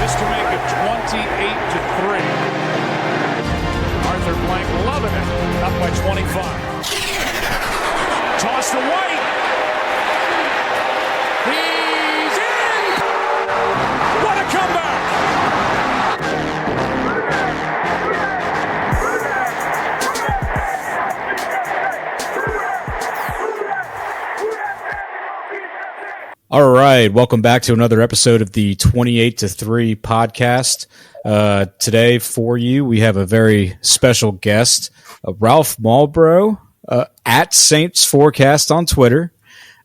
Just to make it 28-3. Arthur Blank loving it. Up by 25. Toss to White. He's in! What a comeback! All right, welcome back to another episode of the 28-3 podcast. Today for you, we have a very special guest, Ralph MALBROUGh, at Saints Forecast on Twitter.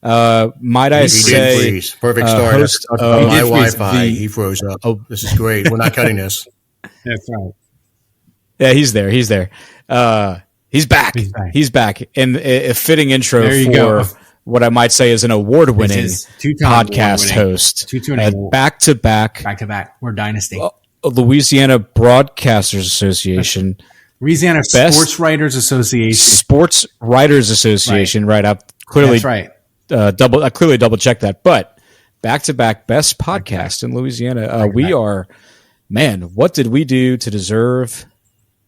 Might I say, perfect start. Host of my Wi-Fi, he froze up. Oh, this is great. We're not cutting this. That's right. Yeah, he's there. He's back. He's back. And a fitting intro for what I might say is an award-winning podcast host. Back-to-back. We're dynasty. Louisiana Broadcasters Association. Louisiana Sports Writers Association. Sports Writers Association. Right. I clearly double-checked that. But back-to-back best podcast in Louisiana. We are, man, what did we do to deserve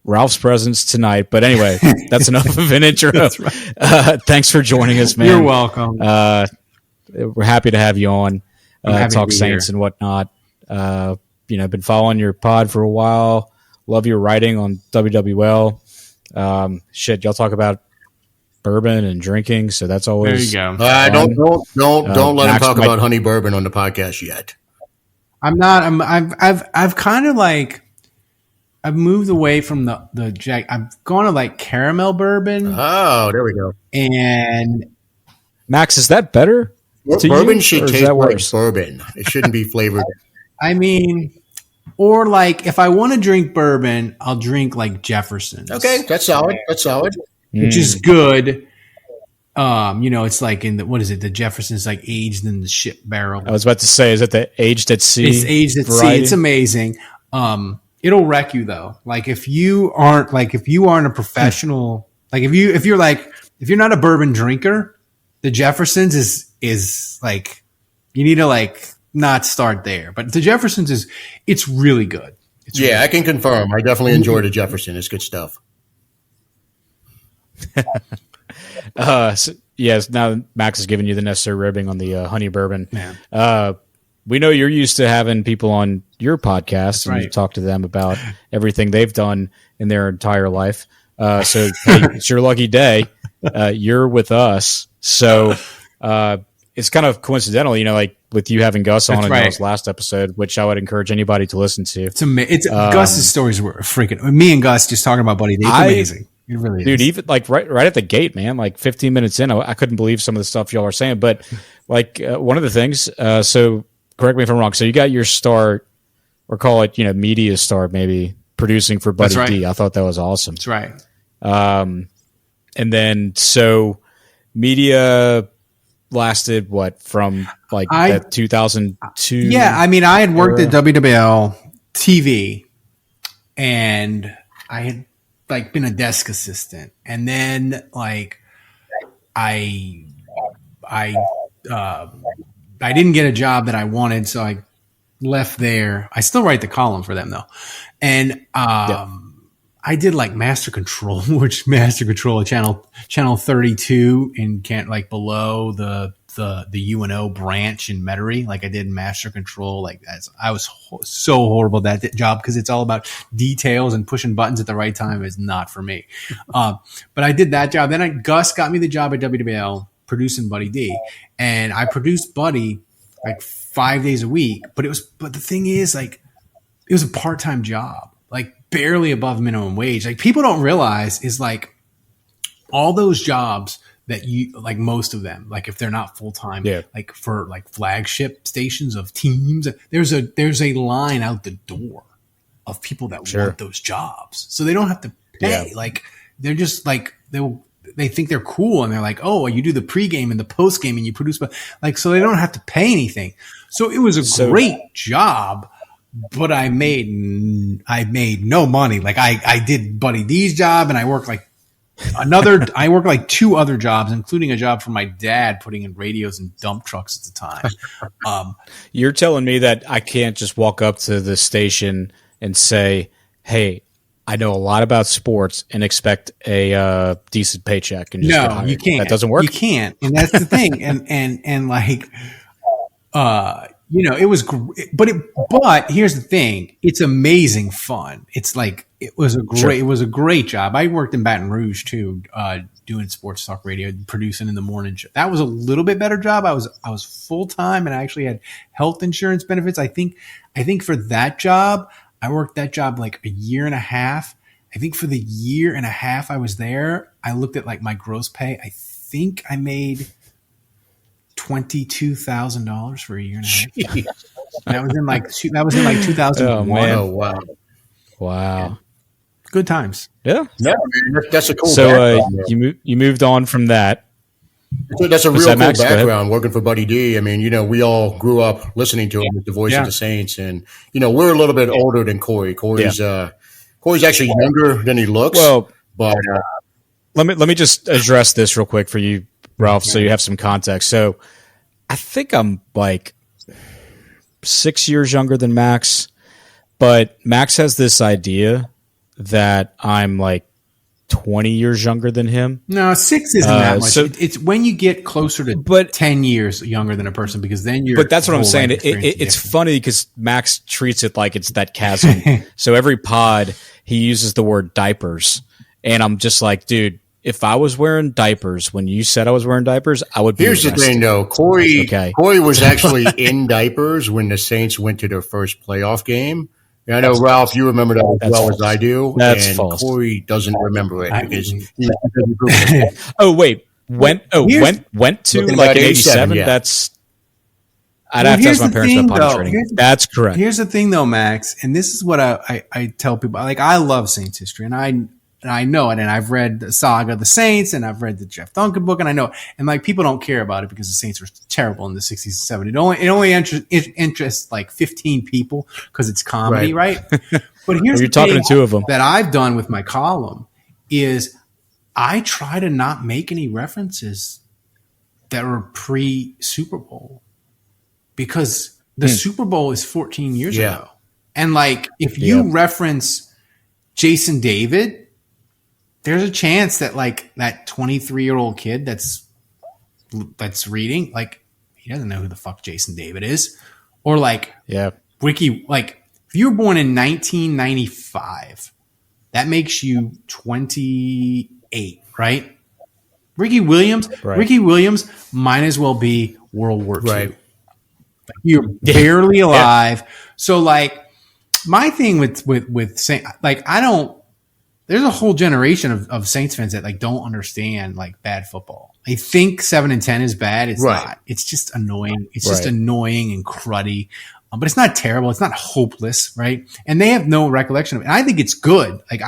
Ralph's presence tonight? But anyway, that's enough of an intro. Right. Thanks for joining us, man. You're welcome. We're happy to have you on, talk Saints and whatnot. Been following your pod for a while. Love your writing on WWL. Y'all talk about bourbon and drinking, so that's always there you go. Don't let him talk about honey bourbon on the podcast yet. I'm not. I've kind of like. I've moved away from the Jack. I've gone to like caramel bourbon. Oh, there we go. And Max, is that better? Bourbon should taste like bourbon. It shouldn't be flavored. I mean, or like if I want to drink bourbon, I'll drink like Jefferson's. Okay, that's solid. Which is good. It's like the Jefferson's like aged in the ship barrel. I was about to say, is it the aged at sea? It's aged at sea. It's amazing. It'll wreck you though. Like if you aren't a professional, like if you're not a bourbon drinker, the Jefferson's is like, you need to like not start there. But the Jefferson's it's really good. I can confirm. I definitely enjoy the Jefferson. It's good stuff. Yes. Now Max has given you the necessary ribbing on the honey bourbon. Man. We know you're used to having people on your podcast and you talk to them about everything they've done in their entire life. So hey, it's your lucky day. You're with us. So it's kind of coincidental, like with you having Gus on in this last episode, which I would encourage anybody to listen to. It's Gus's stories were freaking. Me and Gus just talking about Buddy D. It's amazing. It really dude, is. even like right at the gate, man, like 15 minutes in, I couldn't believe some of the stuff y'all are saying. But like one of the things, so correct me if I'm wrong. So you got your start, or call it, media start, maybe producing for Buddy D. I thought that was awesome. That's right. And then so media lasted from like that 2002. Yeah, I mean, I had worked at WWL TV, and I had like been a desk assistant, and then like I didn't get a job that I wanted, so I left there. I still write the column for them though, and I did like Master Control, which Master Control channel 32 in like below the UNO branch in Metairie. Like I did Master Control. Like I was so horrible at that job because it's all about details and pushing buttons at the right time is not for me. But I did that job. Then Gus got me the job at WWL producing Buddy D, and I produced Buddy like 5 days a week. But the thing is, like, it was a part-time job, like barely above minimum wage. Like people don't realize is like all those jobs that you like, most of them, like if they're not full-time, like for like flagship stations of teams, there's a line out the door of people that want those jobs. So they don't have to pay. Yeah. Like they're just like, they think they're cool and they're like, oh, you do the pregame and the postgame and you produce, but like, so they don't have to pay anything. So it was a great job, but I made no money. Like I did Buddy D's job and I worked like I worked like 2 other jobs, including a job for my dad putting in radios and dump trucks at the time. You're telling me that I can't just walk up to the station and say, "Hey, I know a lot about sports," and expect a decent paycheck and just get No, hired. you can't. That doesn't work. You can't, and that's the thing. And like, it was, but here's the thing: it's amazing fun. It's like it was a great job. I worked in Baton Rouge too, doing sports talk radio, producing in the morning show. That was a little bit better job. I was full time, and I actually had health insurance benefits. I think for that job, I worked that job like a year and a half. I think for the year and a half I was there, I looked at like my gross pay. I think I made $22,000 for a year and a half. That was in like 2001. Oh man! Oh, Wow! Good times. Yeah. No, man, that's a cool. So background, you moved on from that. So that's a real that, cool Max? Go ahead. background working for Buddy D. I mean, we all grew up listening to him as the voice of the Saints, and we're a little bit older than Corey. Corey's actually younger than he looks. Well, but let me just address this real quick for you, Ralph, so you have some context. So I think I'm like 6 years younger than Max, but Max has this idea that I'm like 20 years younger than him. No, 6 isn't that much. So, it's when you get closer to 10 years younger than a person, because then you're. But that's what I'm saying. It's funny because Max treats it like it's that chasm. So every pod he uses the word diapers, and I'm just like, dude, if I was wearing diapers when you said I was wearing diapers, I would be Here's arrested. the thing, though. Corey was actually in diapers when the Saints went to their first playoff game. And I know, Ralph, you remember that as well as I do. That's false. Corey doesn't remember it because Oh, wait. Went to like in 87? Yeah. That's... I'd have to ask my parents about potty training. That's correct. Here's the thing, though, Max, and this is what I tell people. Like, I love Saints history, and I know it, and I've read the Saga of the Saints, and I've read the Jeff Duncan book, and I know it. And like, people don't care about it because the Saints were terrible in the 60s and 70s. It only interests like 15 people because it's comedy, right? But here's You're talking to 2 of them that I've done with my column is I try to not make any references that were pre-Super Bowl, because the Super Bowl is 14 years ago. And like, if you reference Jason David, there's a chance that like that 23-year-old kid that's reading, like, he doesn't know who the fuck Jason David is. Or like Ricky, like if you were born in 1995, that makes you 28, right? Ricky Williams might as well be World War II. Right. You're barely alive. So like, my thing with Saint, like, there's a whole generation of Saints fans that like don't understand like bad football. They think 7-10 is bad. It's not. It's just annoying. It's just annoying and cruddy. But it's not terrible. It's not hopeless, right? And they have no recollection of it. And I think it's good. Like,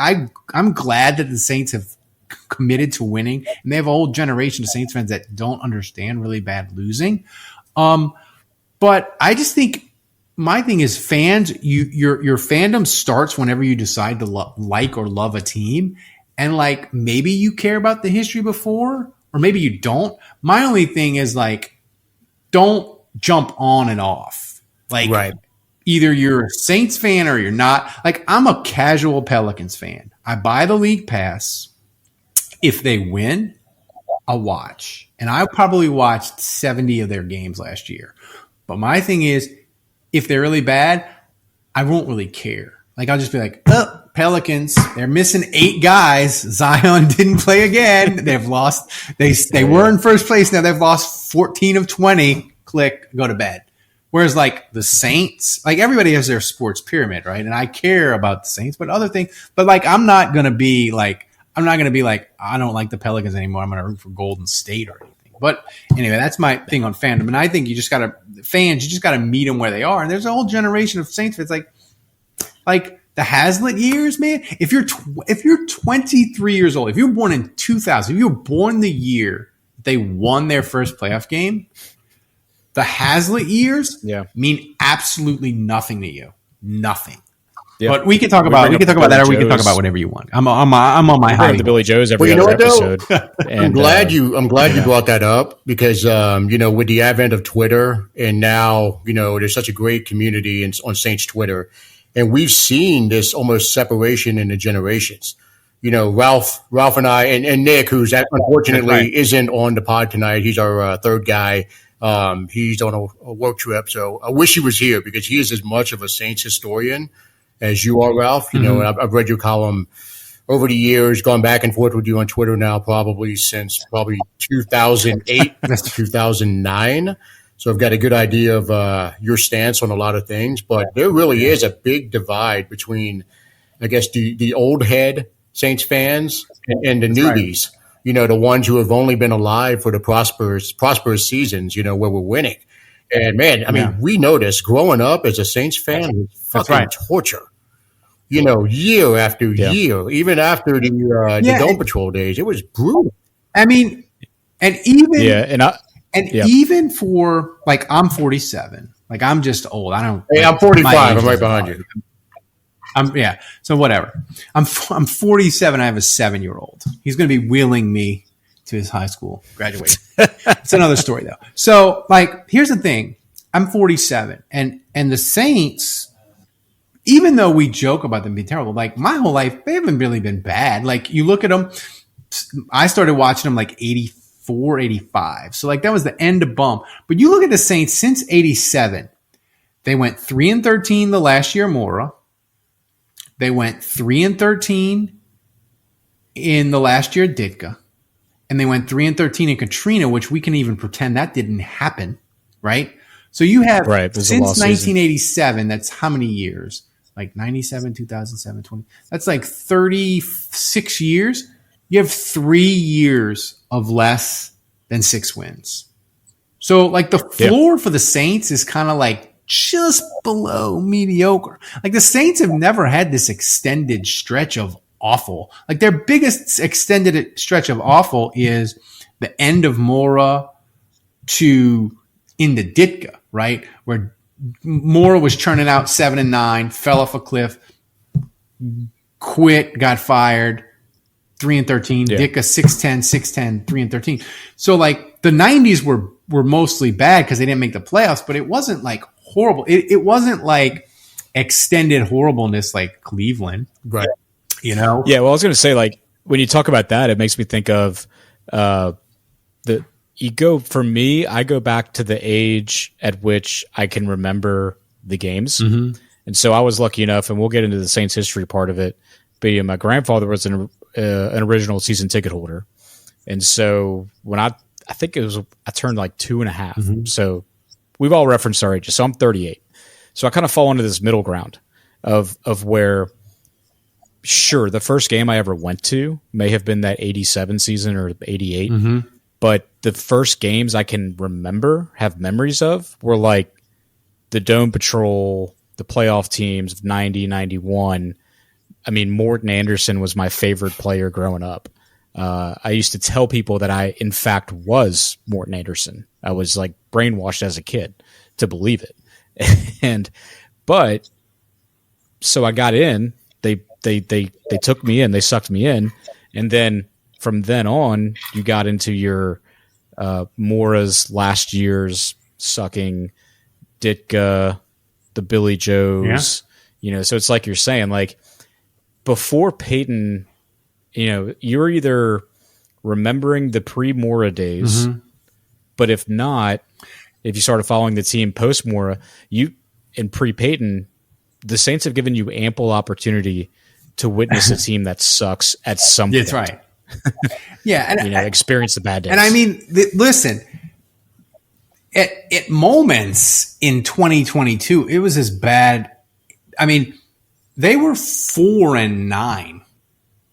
I'm glad that the Saints have committed to winning, and they have a whole generation of Saints fans that don't understand really bad losing. But I just think my thing is, fans, your fandom starts whenever you decide to like or love a team. And like, maybe you care about the history before, or maybe you don't. My only thing is like, don't jump on and off. Like, either you're a Saints fan or you're not. Like, I'm a casual Pelicans fan. I buy the league pass. If they win, I'll watch. And I probably watched 70 of their games last year. But my thing is, if they're really bad, I won't really care. Like, I'll just be like, oh, Pelicans, they're missing 8 guys. Zion didn't play again. They've lost. They were in first place. Now they've lost 14 of 20. Click, go to bed. Whereas like the Saints, like, everybody has their sports pyramid, right? And I care about the Saints, but other things. But like, I'm not going to be like, I don't like the Pelicans anymore. I'm going to root for Golden State or anything. But anyway, that's my thing on fandom. And I think you just got to meet them where they are. And there's a whole generation of Saints fans like the Hazlitt years, man. If you're 23 years old, if you were born in 2000, if you were born the year they won their first playoff game, the Hazlitt years mean absolutely nothing to you. Nothing. Yeah. But we can talk about that, or we can talk about whatever you want. I'm on my high. The Billy Joes every other episode. I'm glad you brought that up because with the advent of Twitter and now there's such a great community on Saints Twitter, and we've seen this almost separation in the generations. Ralph and I and Nick, who's unfortunately isn't on the pod tonight. He's our third guy. He's on a work trip, so I wish he was here because he is as much of a Saints historian as you are, Ralph. And I've read your column over the years, gone back and forth with you on Twitter now probably since 2008 to 2009. So I've got a good idea of your stance on a lot of things. But there really is a big divide between, I guess, the old head Saints fans and the newbies. Right. The ones who have only been alive for the prosperous seasons, where we're winning. And man, I mean, we know this growing up as a Saints fan was fucking torture. Year after year, even after the Dome Patrol days, it was brutal. I mean, and even for like, I'm 47, like I'm just old. I'm 45. I'm right behind you. So whatever. I'm 47. I have a 7-year-old. He's going to be wheeling me to his high school graduation. It's another story though. So like, here's the thing. I'm 47 and the Saints, even though we joke about them being terrible, like my whole life, they haven't really been bad. Like you look at them, I started watching them like 84, 85. So like that was the end of bump. But you look at the Saints since 87, they went 3-13 the last year, Mora. They went 3-13 in the last year, Ditka. And they went 3-13 in Katrina, which we can even pretend that didn't happen, right? So you have since 1987, that's how many years? Like 97, 2007, 20. That's like 36 years. You have 3 years of less than 6 wins. So like the floor for the Saints is kind of like just below mediocre. Like the Saints have never had this extended stretch of awful. Like their biggest extended stretch of awful is the end of Mora to into Ditka, right? Where Mora was churning out 7-9, fell off a cliff, quit, got fired, 3-13. Ditka 6-10, 3-13. So like the 90s were mostly bad because they didn't make the playoffs, but it wasn't like horrible. It wasn't like extended horribleness like Cleveland, right? Yeah. Well, I was going to say, like, when you talk about that, it makes me think of I go back to the age at which I can remember the games. Mm-hmm. And so I was lucky enough, and we'll get into the Saints history part of it, but my grandfather was an original season ticket holder. And so when I turned like 2.5. Mm-hmm. So we've all referenced our ages. So I'm 38. So I kind of fall into this middle ground of where, sure, the first game I ever went to may have been that 87 season or 88. Mm-hmm. But the first games I can have memories of, were like the Dome Patrol, the playoff teams of 90, 91. I mean, Morton Anderson was my favorite player growing up. I used to tell people that I, in fact, was Morton Anderson. I was like brainwashed as a kid to believe it. But so I got in, they took me in, they sucked me in. And then from then on, you got into your Mora's last year's sucking, Ditka, the Billy Joes, so it's like you're saying, like before Peyton, you're either remembering the pre-Mora days, mm-hmm. but if not, if you started following the team post-Mora, in pre-Peyton, the Saints have given you ample opportunity to witness a team that sucks at some point. That's right. Yeah. And experience the bad days. And I mean, listen, at moments in 2022, it was as bad. I mean, they were 4-9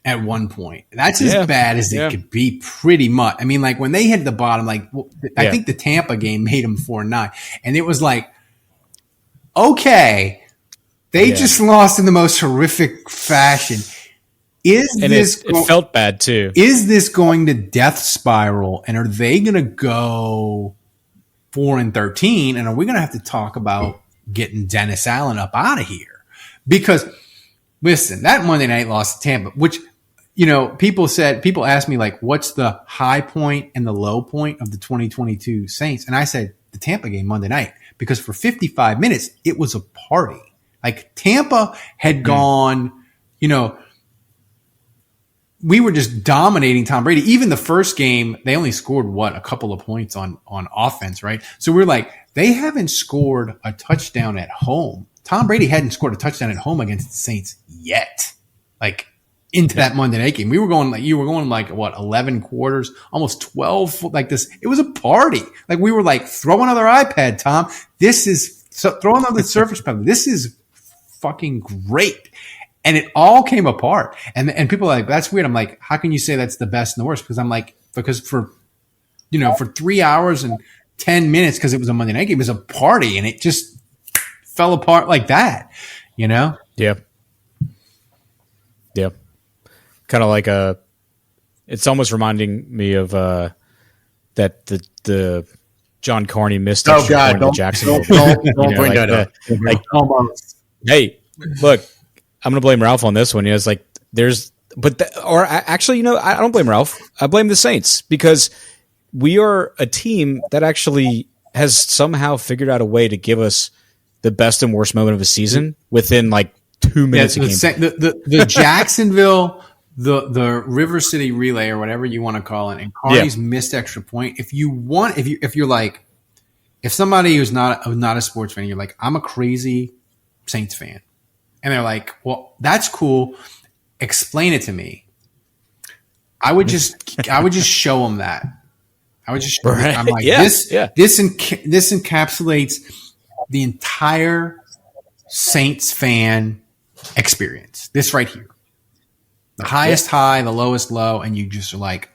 at one point. That's as bad as it could be, pretty much. I mean, like when they hit the bottom, I think the Tampa game made them 4-9, and it was like, okay, they just lost in the most horrific fashion. It felt bad too. Is this going to death spiral, and are they going to go 4-13? And are we going to have to talk about getting Dennis Allen up out of here? Because Listen, that Monday night loss to Tampa, which, people asked me like, what's the high point and the low point of the 2022 Saints? And I said, the Tampa game Monday night, because for 55 minutes, it was a party. Like Tampa had gone, we were just dominating Tom Brady. Even the first game, they only scored a couple of points on offense, right? So we're like, they haven't scored a touchdown at home. Tom Brady hadn't scored a touchdown at home against the Saints yet. Like into that Monday night game, you were going 11 quarters, almost 12, like this. It was a party. Like we were like, throw another iPad, Tom. Throw another Surface Pen. This is fucking great. And it all came apart. And people are like, that's weird. I'm like, how can you say that's the best and the worst? Because for 3 hours and 10 minutes, because it was a Monday night game, it was a party and it just fell apart like that, Yeah. Yeah. Kind of like it's almost reminding me of that the John Carney missed Oh God! Don't bring that up. Hey, look, I'm gonna blame Ralph on this one. It's like actually, I don't blame Ralph. I blame the Saints because we are a team that actually has somehow figured out a way to give us the best and worst moment of a season within like 2 minutes. The Jacksonville. The River City relay or whatever you want to call it, and Carney's missed extra point. If somebody who's not a sports fan, you're like, I'm a crazy Saints fan, and they're like, well, that's cool. Explain it to me. I would just show them that. I would just. Right. I'm like this encapsulates the entire Saints fan experience. This right here. The highest high, the lowest low, and you just are like,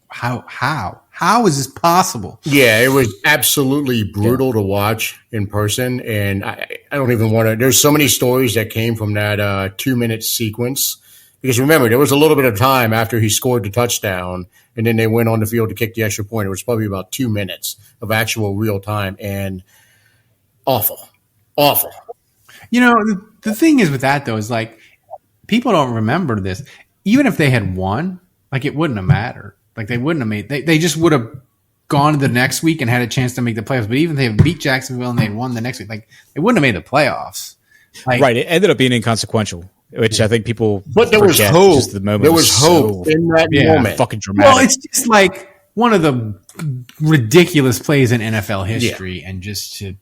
how is this possible? Yeah, it was absolutely brutal to watch in person, and I don't even want to. There's so many stories that came from that 2-minute sequence. Because remember, there was a little bit of time after he scored the touchdown, and then they went on the field to kick the extra point. It was probably about 2 minutes of actual real time, and awful. The thing is with that though is like, people don't remember this. Even if they had won, like it wouldn't have mattered. Like they wouldn't have made. They just would have gone to the next week and had a chance to make the playoffs. But even if they had beat Jacksonville and they had won the next week, like they wouldn't have made the playoffs. Like, right. It ended up being inconsequential, which I think people. But there was hope. There was hope in that moment. Fucking dramatic. Well, it's just like one of the ridiculous plays in NFL history, and just to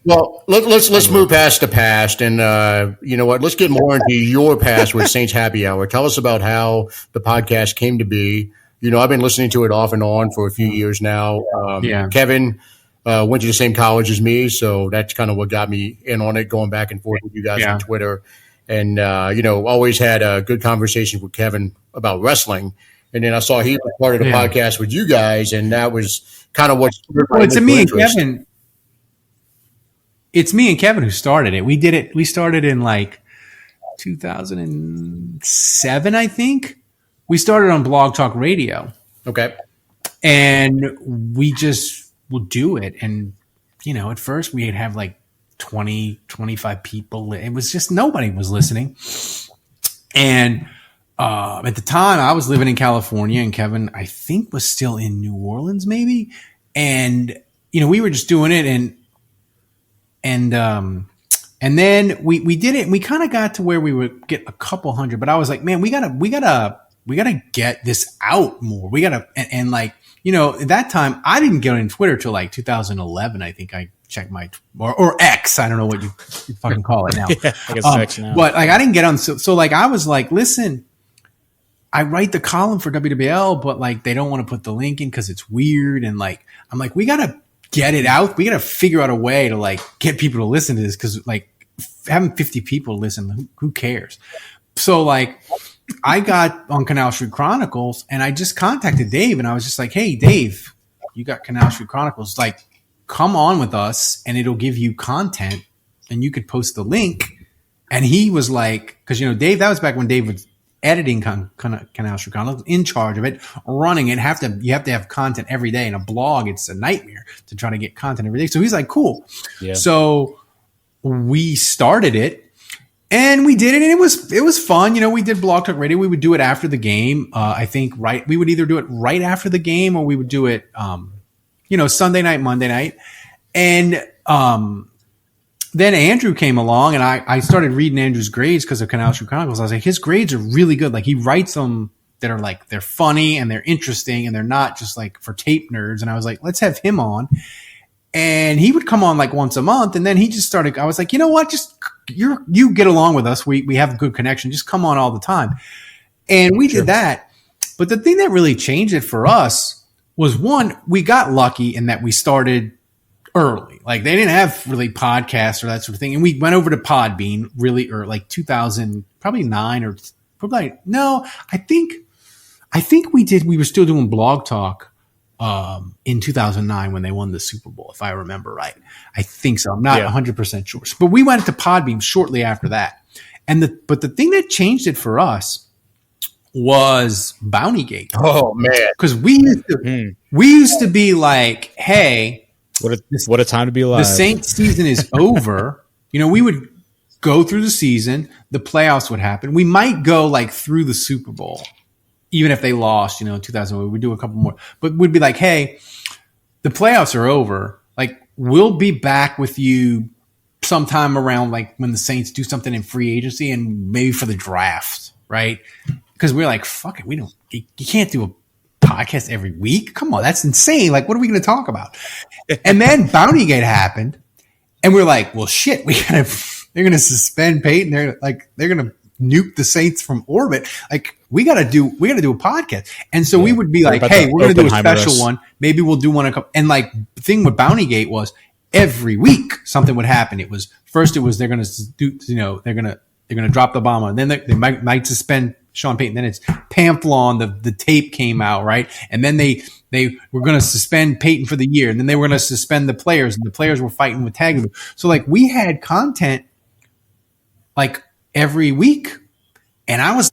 Well, let's move past the past, and you know what? Let's get more into your past with Saints Happy Hour. Tell us about how the podcast came to be. I've been listening to it off and on for a few years now. Kevin went to the same college as me, so that's kind of what got me in on it, going back and forth with you guys on Twitter, and always had a good conversation with Kevin about wrestling. And then I saw he was part of the podcast with you guys, and that was kind of what. It's me and Kevin. It's me and Kevin who started it. We did it. We started in like 2007, I think. We started on Blog Talk Radio. Okay. And we just would do it. And, at first we'd have like 20, 25 people. It was just nobody was listening. And at the time I was living in California, and Kevin, I think, was still in New Orleans maybe. And, we were just doing it, and then we did it, and we kind of got to where we would get a couple hundred, but I was like, man, we gotta get this out more. We gotta, and like, at that time I didn't get on Twitter till like 2011. I think I checked my, or X. I don't know what you fucking call it now. I guess X now. But like, I didn't get on. So like, I was like, listen, I write the column for WWL, but like, they don't want to put the link in because it's weird. And like, I'm like, we gotta get it out. We got to figure out a way to like get people to listen to this, because like having 50 people listen, who cares? So like I got on Canal Street Chronicles, and I just contacted Dave, and I was just like, hey, Dave, you got Canal Street Chronicles, like come on with us and it'll give you content and you could post the link. And he was like, because Dave, that was back when Dave was editing Canal Street Chronicles, in charge of it, running it. You have to have content every day. In a blog, it's a nightmare to try to get content every day. So he's like, cool. Yeah. So we started it, And we did it, and it was fun. We did Blog Talk Radio. We would do it after the game. I think we would either do it right after the game, or we would do it, Sunday night, Monday night. And then Andrew came along, and I started reading Andrew's grades because of Canal Street Chronicles. I was like, his grades are really good. Like, he writes them that are like, they're funny and they're interesting, and they're not just like for tape nerds. And I was like, let's have him on. And he would come on like once a month, and then he just started. I was like, you know what? Just you get along with us. We have a good connection. Just come on all the time. And we did that. But the thing that really changed it for us was, one, we got lucky in that we started early. Like, they didn't have really podcasts or that sort of thing. And we went over to Podbean really early, like 2000, probably 9 or probably no. I think we did. We were still doing Blog Talk in 2009 when they won the Super Bowl, if I remember right. I think so. I'm not 100% sure. But we went to Podbean shortly after that. But the thing that changed it for us was Bountygate. Oh man. Because we used to be like, hey, what a time to be alive. The Saints season is over. We would go through the season, the playoffs would happen. We might go like through the Super Bowl. Even if they lost, in 2000, we'd do a couple more. But we'd be like, hey, the playoffs are over. Like, we'll be back with you sometime around like when the Saints do something in free agency and maybe for the draft, right? Because we're like, fuck it. You can't do a podcast every week. Come on, that's insane. Like, what are we going to talk about? And then Bountygate happened. And we're like, well, shit, they're going to suspend Peyton. They're going to nuke the Saints from orbit. Like, we gotta do a podcast. And so we would be like, hey, we're gonna do a special one. Maybe we'll do one. And like, the thing with Bountygate was every week something would happen. They're gonna do, they're gonna drop the bomb on. Then they might suspend Sean Payton. Then it's Pamplon. The tape came out, right? And then they were gonna suspend Payton for the year. And then they were gonna suspend the players, and the players were fighting with tag. So like, we had content like every week, and I was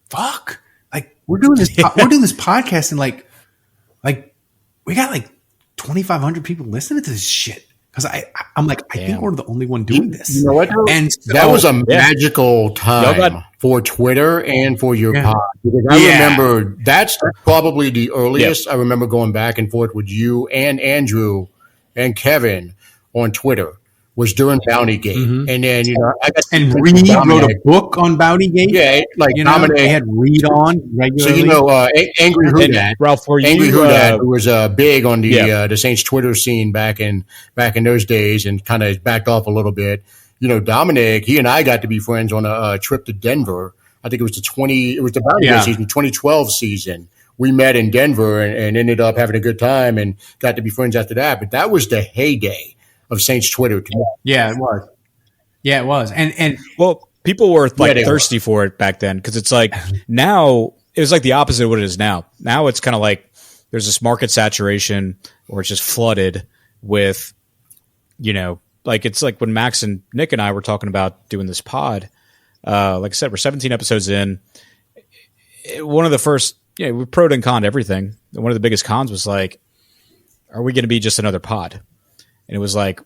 fuck, like, we're doing this podcast, and like we got like 2,500 people listening to this shit. Because I'm like, I think we're the only one doing this. You know what? And that was a magical time for Twitter and for your pod. Because I remember that's probably the earliest I remember going back and forth with you and Andrew and Kevin on Twitter. Was during Bountygate. Mm-hmm. And then, and Reed wrote a book on Bountygate. Yeah, like Dominic. They had Reed on regularly. So, Angry Hoodad, Ralph, Angry Hoodad, who was big on the Saints Twitter scene back in those days and kind of backed off a little bit. Dominic, he and I got to be friends on a trip to Denver. I think it was the Bountygate season, 2012 season. We met in Denver and ended up having a good time and got to be friends after that. But that was the heyday of Saints Twitter. Yeah, it was. Yeah, it was. And well, people were like thirsty for it back then, because it's like now it was like the opposite of what it is now. Now it's kind of like there's this market saturation, or it's just flooded with, like, it's like when Max and Nick and I were talking about doing this pod. Like I said, we're 17 episodes in. One of the first, we pro'd and conned everything. One of the biggest cons was like, are we going to be just another pod? And it was like,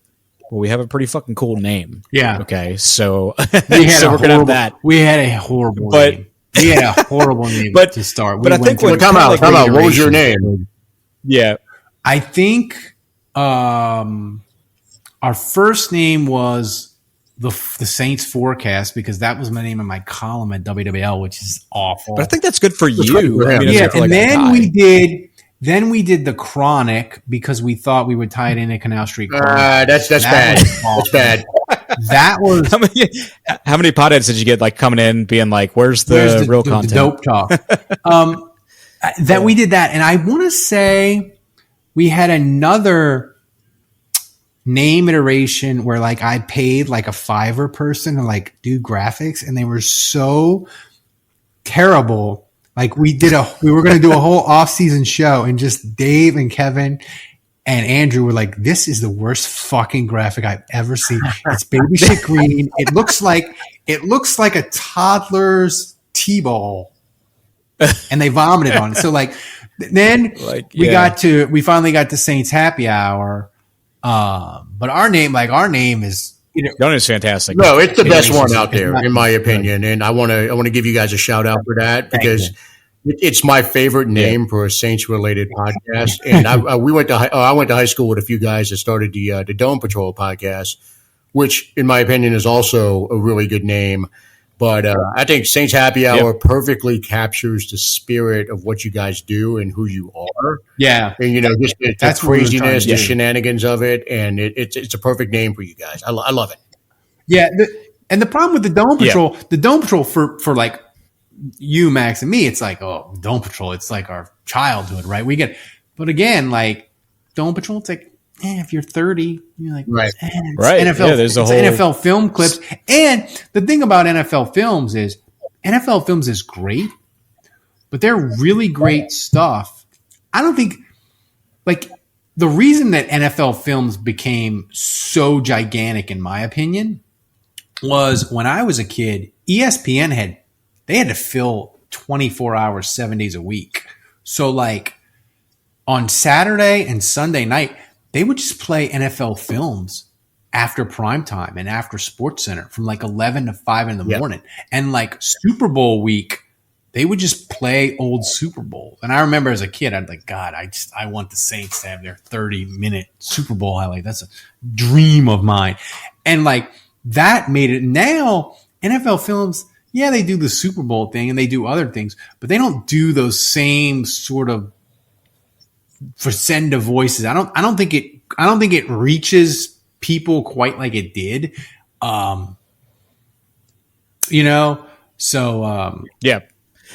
well, we have a pretty fucking cool name. Yeah. Okay. So, we're going to have that. We had a horrible name. We had a horrible name to start. But I think come out. What was your name? Yeah. I think our first name was the Saints Forecast, because that was my name in my column at WWL, which is awful. But I think that's good for you. I mean, and then we did the Chronic, because we thought we would tie it into Canal Street. That's bad. That's bad. That was how many potheads did you get like coming in being like, where's the real content? The dope talk. That we did that, and I want to say we had another name iteration where like I paid like a Fiverr person to like do graphics, and they were so terrible. Like we were going to do a whole off-season show, and just Dave and Kevin and Andrew were like, this is the worst fucking graphic I've ever seen. It's baby shit green. It looks like a toddler's T-ball, and they vomited on it. So like, then we finally got to Saints Happy Hour. But our name is Donut is fantastic. No, it's the best one it's- out it's there, not- in my opinion. And I want to give you guys a shout out for that because you. it's my favorite name for a Saints related podcast. And I went to high school with a few guys that started the Dome Patrol podcast, which in my opinion is also a really good name. But I think Saints Happy Hour perfectly captures the spirit of what you guys do and who you are. Yeah. And, just the That's what we were trying craziness, to the do. shenanigans of it. And it's a perfect name for you guys. I love it. Yeah. And the problem with the Dome Patrol for like you, Max, and me, it's like, oh, Dome Patrol, it's like our childhood, right? But again, like Dome Patrol, it's like, if you're 30, you're like, Right. it's Right. NFL, Yeah, there's a it's whole- NFL film clips. And the thing about NFL films is great, but they're really great stuff. I don't think, like, the reason that NFL films became so gigantic, in my opinion, was when I was a kid, ESPN had to fill 24 hours, 7 days a week. So like on Saturday and Sunday night, they would just play NFL films after prime time and after Sports Center from like 11 to 5 in the morning. And like Super Bowl week, they would just play old Super Bowl. And I remember as a kid, I'd like, God, I want the Saints to have their 30-minute Super Bowl highlight. That's a dream of mine. And like that made it. Now NFL films, yeah, they do the Super Bowl thing and they do other things, but they don't do those same sort of crescendo voices. I don't think it reaches people quite like it did. Yeah.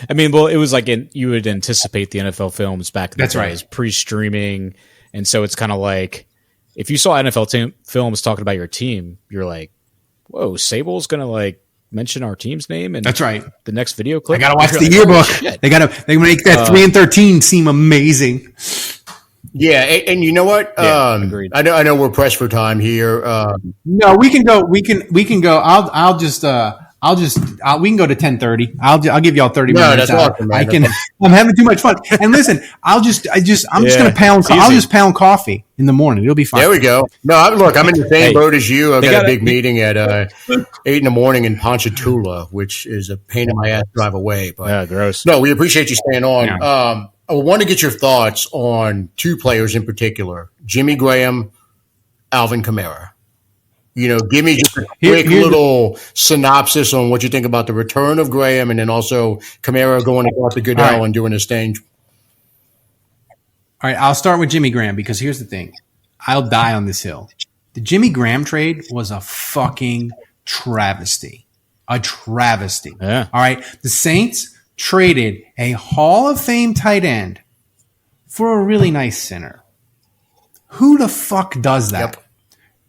I mean, well, it was like you would anticipate the NFL films back in the That's day right. as pre-streaming. And so it's kind of like if you saw NFL films talking about your team, you're like, whoa, Sable's going to like mention our team's name and That's right. the next video clip. I gotta watch You're the like, yearbook. "Holy shit." They make that 3-13 seem amazing. Yeah. And you know what? Yeah, agreed. I know we're pressed for time here. No, we can go. We can go. We can go to 10:30. I'll give y'all 30 No, minutes. that's awesome, man. I'm having too much fun. And listen, I'm just gonna pound. it's I'll easy. just pound coffee in the morning. It'll be fine. There we go. No, I'm in the same Hey, boat as you. I've they got a gotta- big meeting at 8 in the morning in Ponchatoula, which is a pain in my ass drive away. But Yeah, gross. no, we appreciate you staying on. Yeah. I want to get your thoughts on two players in particular: Jimmy Graham, Alvin Kamara. Give me just a quick little synopsis on what you think about the return of Graham and then also Kamara going to Roger Goodell All right. and doing his thing. All right, I'll start with Jimmy Graham because here's the thing. I'll die on this hill. The Jimmy Graham trade was a fucking travesty. A travesty. Yeah. All right. The Saints traded a Hall of Fame tight end for a really nice center. Who the fuck does that? Yep.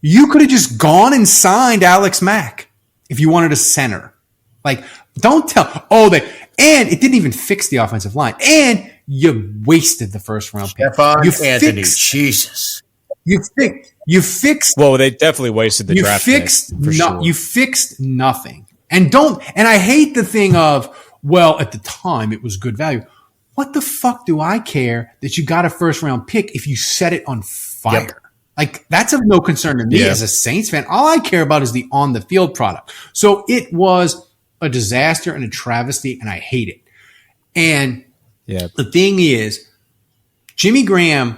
You could have just gone and signed Alex Mack if you wanted a center. Like, don't tell. And it didn't even fix the offensive line. And you wasted the first round pick. Stephon You Anthony. fixed- Jesus. You fixed. Well, they definitely wasted the You draft fixed. pick, for sure. You fixed nothing. And I hate the thing of, well, at the time it was good value. What the fuck do I care that you got a first round pick if you set it on fire? Yep. Like, that's of no concern to me Yeah. as a Saints fan. All I care about is the on the field product. So it was a disaster and a travesty, and I hate it. And Yeah. the thing is, Jimmy Graham,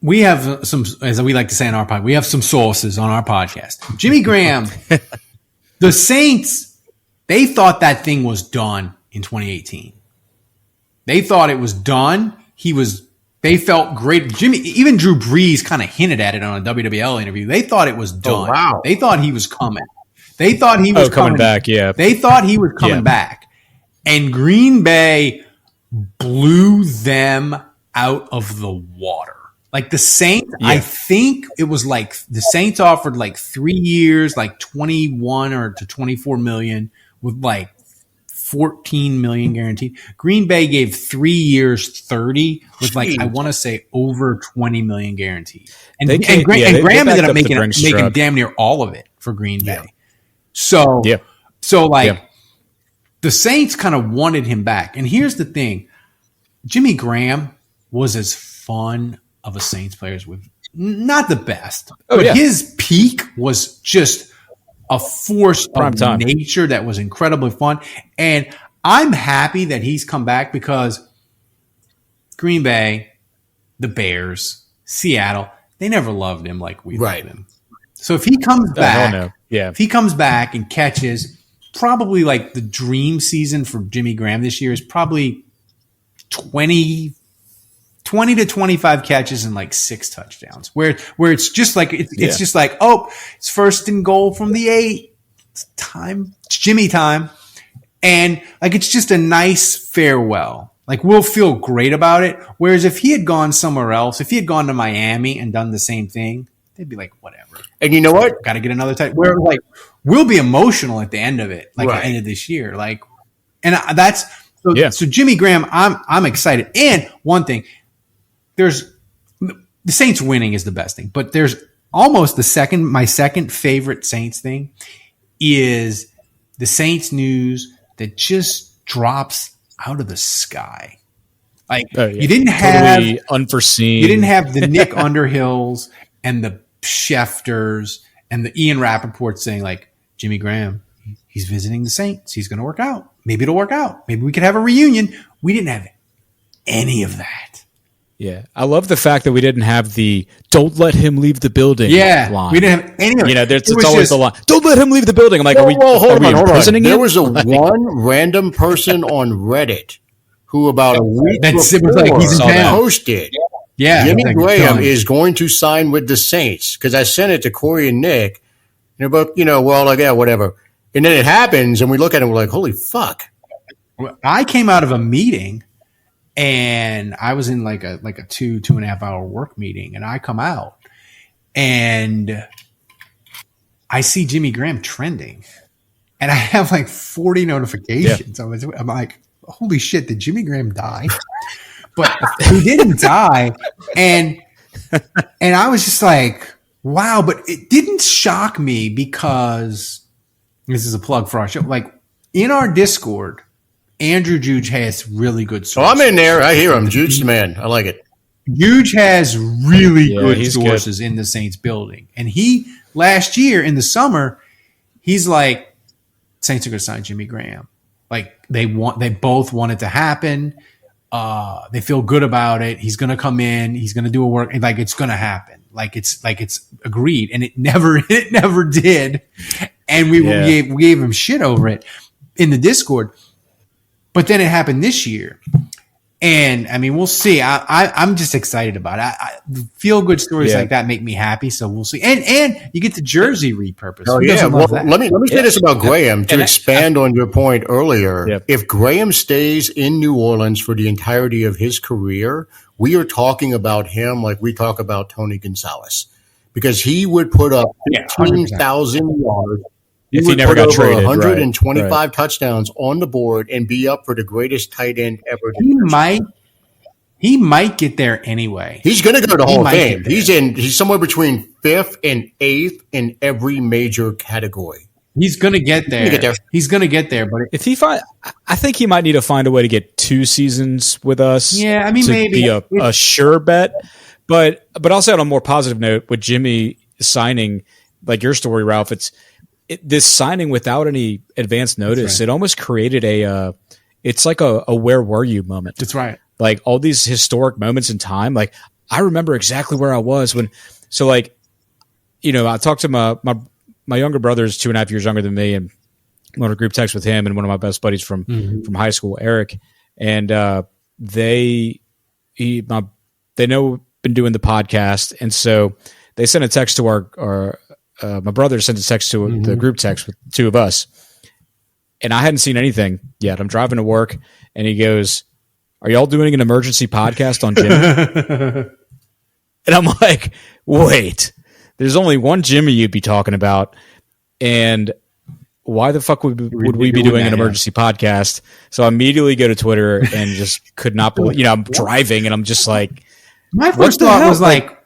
we have some, as we like to say in our podcast, we have some sources on our podcast. Jimmy Graham, the Saints, they thought that thing was done in 2018. They thought it was done. They felt great. Even Drew Brees kind of hinted at it on a WWL interview. They thought it was done. Oh, wow. They thought he was coming. They thought he was coming back, yeah. They thought he was coming Yeah. back. And Green Bay blew them out of the water. Like the Saints, Yeah. I think it was like the Saints offered like 3 years, like 21 or to 24 million with like 14 million guaranteed. Green Bay gave 3 years, 30 with like, I want to say over 20 million guaranteed. And, They can't- Graham they ended backed up up the making Brinks making truck. damn near all of it for Green Bay. Yeah. So, Yeah. like Yeah. the Saints kind of wanted him back. And here's the thing. Jimmy Graham was as fun of a Saints player not the best, Oh, but yeah. his peak was just a force Prime of time. nature that was incredibly fun. And I'm happy that he's come back because Green Bay, the Bears, Seattle, they never loved him like we Right. loved him. So if he comes Oh, hell back, no. Yeah. if he comes back and catches, probably like the dream season for Jimmy Graham this year is probably 20 to 25 catches and like 6 touchdowns. Where it's just like it's just like, oh, it's first and goal from the 8. It's time. It's Jimmy time. And like it's just a nice farewell. Like we'll feel great about it. Whereas if he had gone somewhere else, if he had gone to Miami and done the same thing, they'd be like, whatever. And you know what? Got to get another tight. Where like we'll be emotional at the end of it, like Right. at the end of this year. Like, and that's so. Yeah. So Jimmy Graham, I'm excited. And one thing, there's the Saints winning is the best thing, but there's almost my second favorite Saints thing is the Saints news that just drops out of the sky. Like you didn't have totally unforeseen. You didn't have the Nick Underhills and the Schefters and the Ian Rappaport saying like Jimmy Graham, he's visiting the Saints. He's going to work out. Maybe it'll work out. Maybe we could have a reunion. We didn't have any of that. Yeah, I love the fact that we didn't have the "Don't let him leave the building." line. We didn't have any of it. You know, it's was always just, the line. Don't let him leave the building. I'm like, Hold on. imprisoning There him? was one random person on Reddit who about a week That was before like, he's in town. posted Yeah, Jimmy like, Graham done. is going to sign with the Saints, because I sent it to Corey and Nick. And they're both, well, like, yeah, whatever. And then it happens, and we look at it and we're like, holy fuck. I came out of a meeting and I was in like a 2.5 hour work meeting, and I come out and I see Jimmy Graham trending, and I have like 40 notifications. Yeah. I'm like, holy shit, did Jimmy Graham die? But he didn't die. And I was just like, wow, but it didn't shock me because this is a plug for our show. Like in our Discord, Andrew Juge has really good sources. Oh, I'm in there. I hear him. Juice the man. I like it. Juge has really good sources in the Saints building. And he, last year in the summer, he's like, Saints are going to sign Jimmy Graham. Like they both want it to happen. They feel good about it. He's going to come in. He's going to do a work. And like, it's going to happen. Like it's agreed. And it never did. And we gave him shit over it in the Discord. But then it happened this year. And I mean, we'll see. I'm just excited about it. Feel good stories like that make me happy. So we'll see. And you get the jersey repurposed. Oh, yeah. Well, let me say this about Graham to expand on your point earlier. Yep. If Graham stays in New Orleans for the entirety of his career, we are talking about him like we talk about Tony Gonzalez, because he would put up 15,000 yards. If he never got traded, 125 touchdowns on the board and be up for the greatest tight end ever. He might get there anyway. He's going to go to the Hall of Fame. He's somewhere between 5th and 8th in every major category. He's going to get there. He's going to get there. But if I think he might need to find a way to get 2 seasons with us. Yeah, I mean, to maybe be a sure bet. But also on a more positive note, with Jimmy signing, like your story, Ralph, this signing without any advance notice, It almost created it's like a where were you moment. That's right. Like all these historic moments in time. Like I remember exactly where I was when, so like, I talked to my younger brother is 2.5 years younger than me, and I'm on a group text with him and one of my best buddies from high school, Eric. And they know been doing the podcast. And so they sent a text to our my brother sent a text to the group text with 2 of us, and I hadn't seen anything yet. I'm driving to work, and he goes, "Are y'all doing an emergency podcast on Jimmy?" And I'm like, "Wait, there's only one Jimmy you'd be talking about, and why the fuck would we be doing an emergency podcast?" So I immediately go to Twitter and just could not believe. I'm driving, and I'm just like, my first thought was like,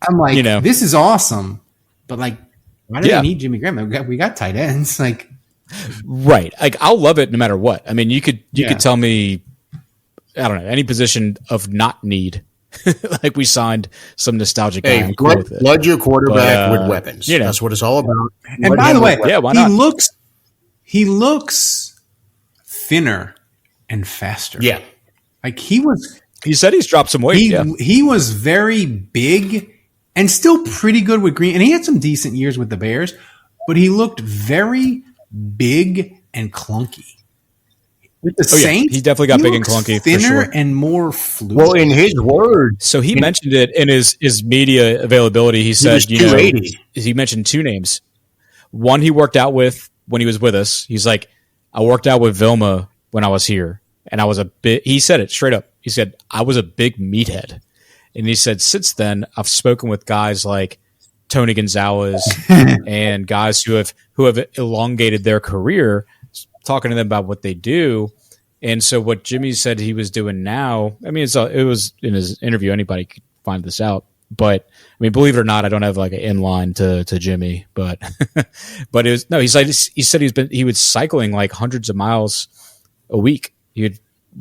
I'm like, this is awesome, but like, why do they need Jimmy Graham? We got tight ends, like, right? Like, I'll love it no matter what. I mean, you could tell me, I don't know, any position of not need like we signed some nostalgic guy. Hey, flood your quarterback with weapons. You know. That's what it's all about. And by the way, why not? he looks thinner and faster. Yeah. Like he said he's dropped some weight. He was very big and still pretty good with green. And he had some decent years with the Bears, but he looked very big and clunky. With the Saints, he definitely got big and clunky, thinner for sure. and more fluid. Well, in his words, so he mentioned it in his media availability. He said, he mentioned two names. One he worked out with when he was with us. He's like, I worked out with Vilma when I was here, and I was he said it straight up. He said, I was a big meathead. And he said, since then, I've spoken with guys like Tony Gonzalez and guys who have elongated their career, talking to them about what they do. And so what Jimmy said he was doing now, I mean, it was in his interview. Anybody could find this out. But I mean, believe it or not, I don't have like an inline to Jimmy, but but it was no. He said he was cycling like hundreds of miles a week. He would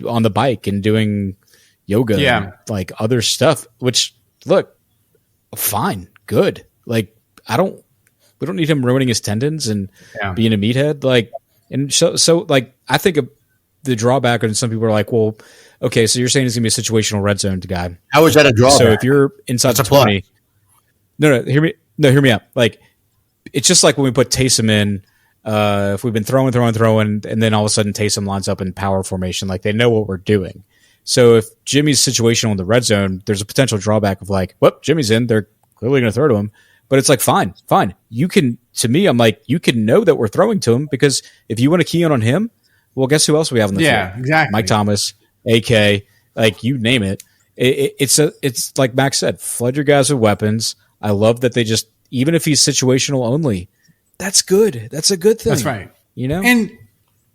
on the bike and doing yoga, and like other stuff. Which look, fine, good. Like we don't need him ruining his tendons and being a meathead. Like and so like I think the drawback, and some people are like, well, okay, so you're saying he's gonna be a situational red zone guy. How is that a drawback? So if you're inside the 20, hear me out. Like it's just like when we put Taysom in. If we've been throwing, and then all of a sudden Taysom lines up in power formation, like they know what we're doing. So if Jimmy's situational in the red zone, there's a potential drawback of like, well, Jimmy's in, they're clearly going to throw to him. But it's like, fine. You can, to me, I'm like, you can know that we're throwing to him because if you want to key in on him, well, guess who else we have on the field? Yeah, exactly. Mike Thomas, AK, like you name it. It's like Max said, flood your guys with weapons. I love that they just, even if he's situational only, that's good. That's a good thing. That's right. You know? And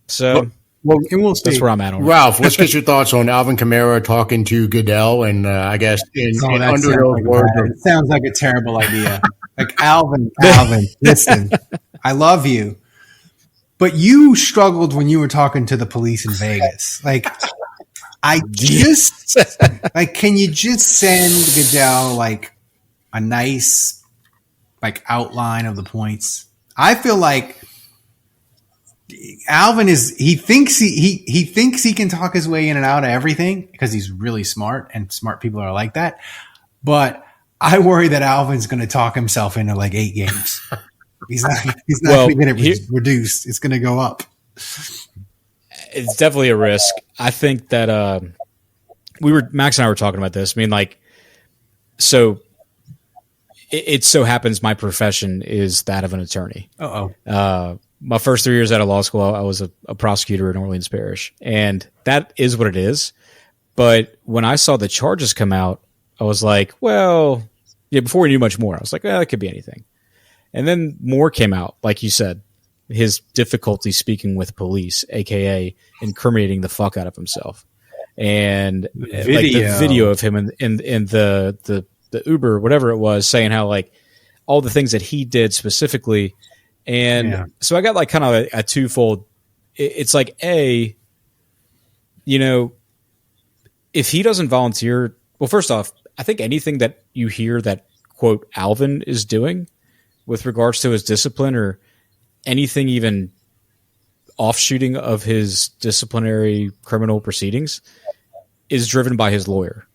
so and we'll see. That's where I'm at on Ralph, let's get your thoughts on Alvin Kamara talking to Goodell and I guess under those words. It sounds like a terrible idea. Like Alvin, listen, I love you. But you struggled when you were talking to the police in Vegas. Like can you just send Goodell like a nice like outline of the points? I feel like Alvin he thinks he can talk his way in and out of everything because he's really smart and smart people are like that. But I worry that Alvin's going to talk himself into like 8 games. He's not going to get it reduced. It's going to go up. It's definitely a risk. I think that Max and I were talking about this. I mean, like, so it so happens my profession is that of an attorney. My first 3 years out of law school, I was a prosecutor in Orleans Parish, and that is what it is. But when I saw the charges come out, I was like, well, yeah, before we knew much more, I was like, well, it could be anything. And then more came out, like you said, his difficulty speaking with police, aka incriminating the fuck out of himself, and like the video of him in the Uber, whatever it was, saying how like all the things that he did specifically, and so I got like kind of a twofold. It's like if he doesn't volunteer, well, first off, I think anything that you hear that quote Alvin is doing with regards to his discipline or anything even offshooting of his disciplinary criminal proceedings is driven by his lawyer,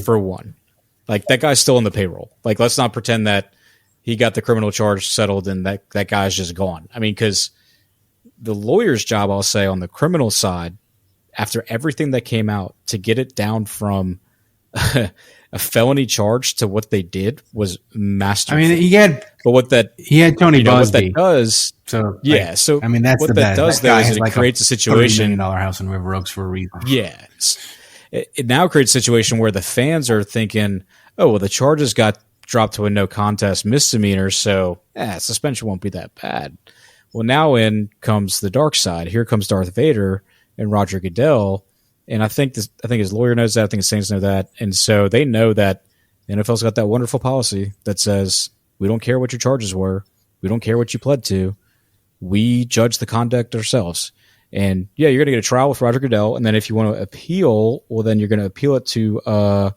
for one. Like, that guy's still on the payroll. Like, let's not pretend that he got the criminal charge settled and that guy's just gone. I mean, because the lawyer's job, I'll say, on the criminal side, after everything that came out, to get it down from a felony charge to what they did was masterful. I mean, he had Tony Busby. What that does, so yeah. So I mean, that's what the that best. does though is it creates a situation. $30 million house in River Oaks for a reason. Yes, it now creates a situation where the fans are thinking, "Oh, well, the charges got dropped to a no contest misdemeanor, so suspension won't be that bad." Well, now in comes the dark side. Here comes Darth Vader and Roger Goodell. And I think his lawyer knows that. I think his Saints know that. And so they know that the NFL's got that wonderful policy that says, we don't care what your charges were. We don't care what you pled to. We judge the conduct ourselves. And, yeah, you're going to get a trial with Roger Goodell. And then if you want to appeal, well, then you're going to appeal it to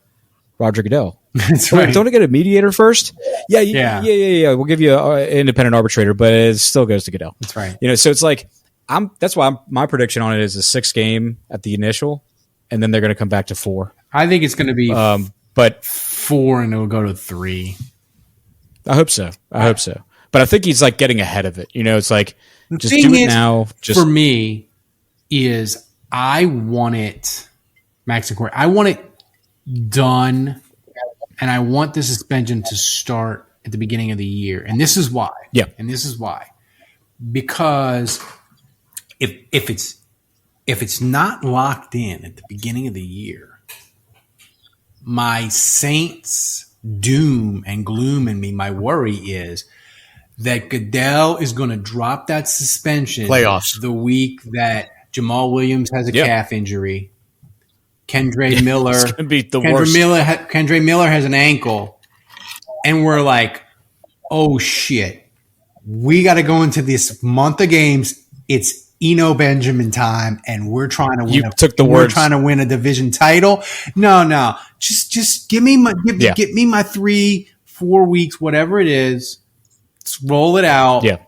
Roger Goodell. That's right. Don't it get a mediator first? Yeah. We'll give you an independent arbitrator, but it still goes to Goodell. That's right. So it's like that's why my prediction on it is a 6 game at the initial, and then they're going to come back to 4. I think it's going to be but 4 and it'll go to 3. I hope so. But I think he's like getting ahead of it. It's like just do it now. For me, is I want it, Max and Corey. I want it done, and I want the suspension to start at the beginning of the year. And this is why. Yeah. And this is why. Because if it's not locked in at the beginning of the year, my Saints doom and gloom in me, my worry is that Goodell is going to drop that suspension Playoffs the week that Jamal Williams has a calf injury. Kendre Miller, it's gonna be the worst. Kendre Miller has an ankle, and we're like, oh shit, we got to go into this month of games. It's Eno Benjamin time, and we're trying to win. We're trying to win a division title. No, just give me my 3-4 weeks, whatever it is. Let's roll it out. Yeah,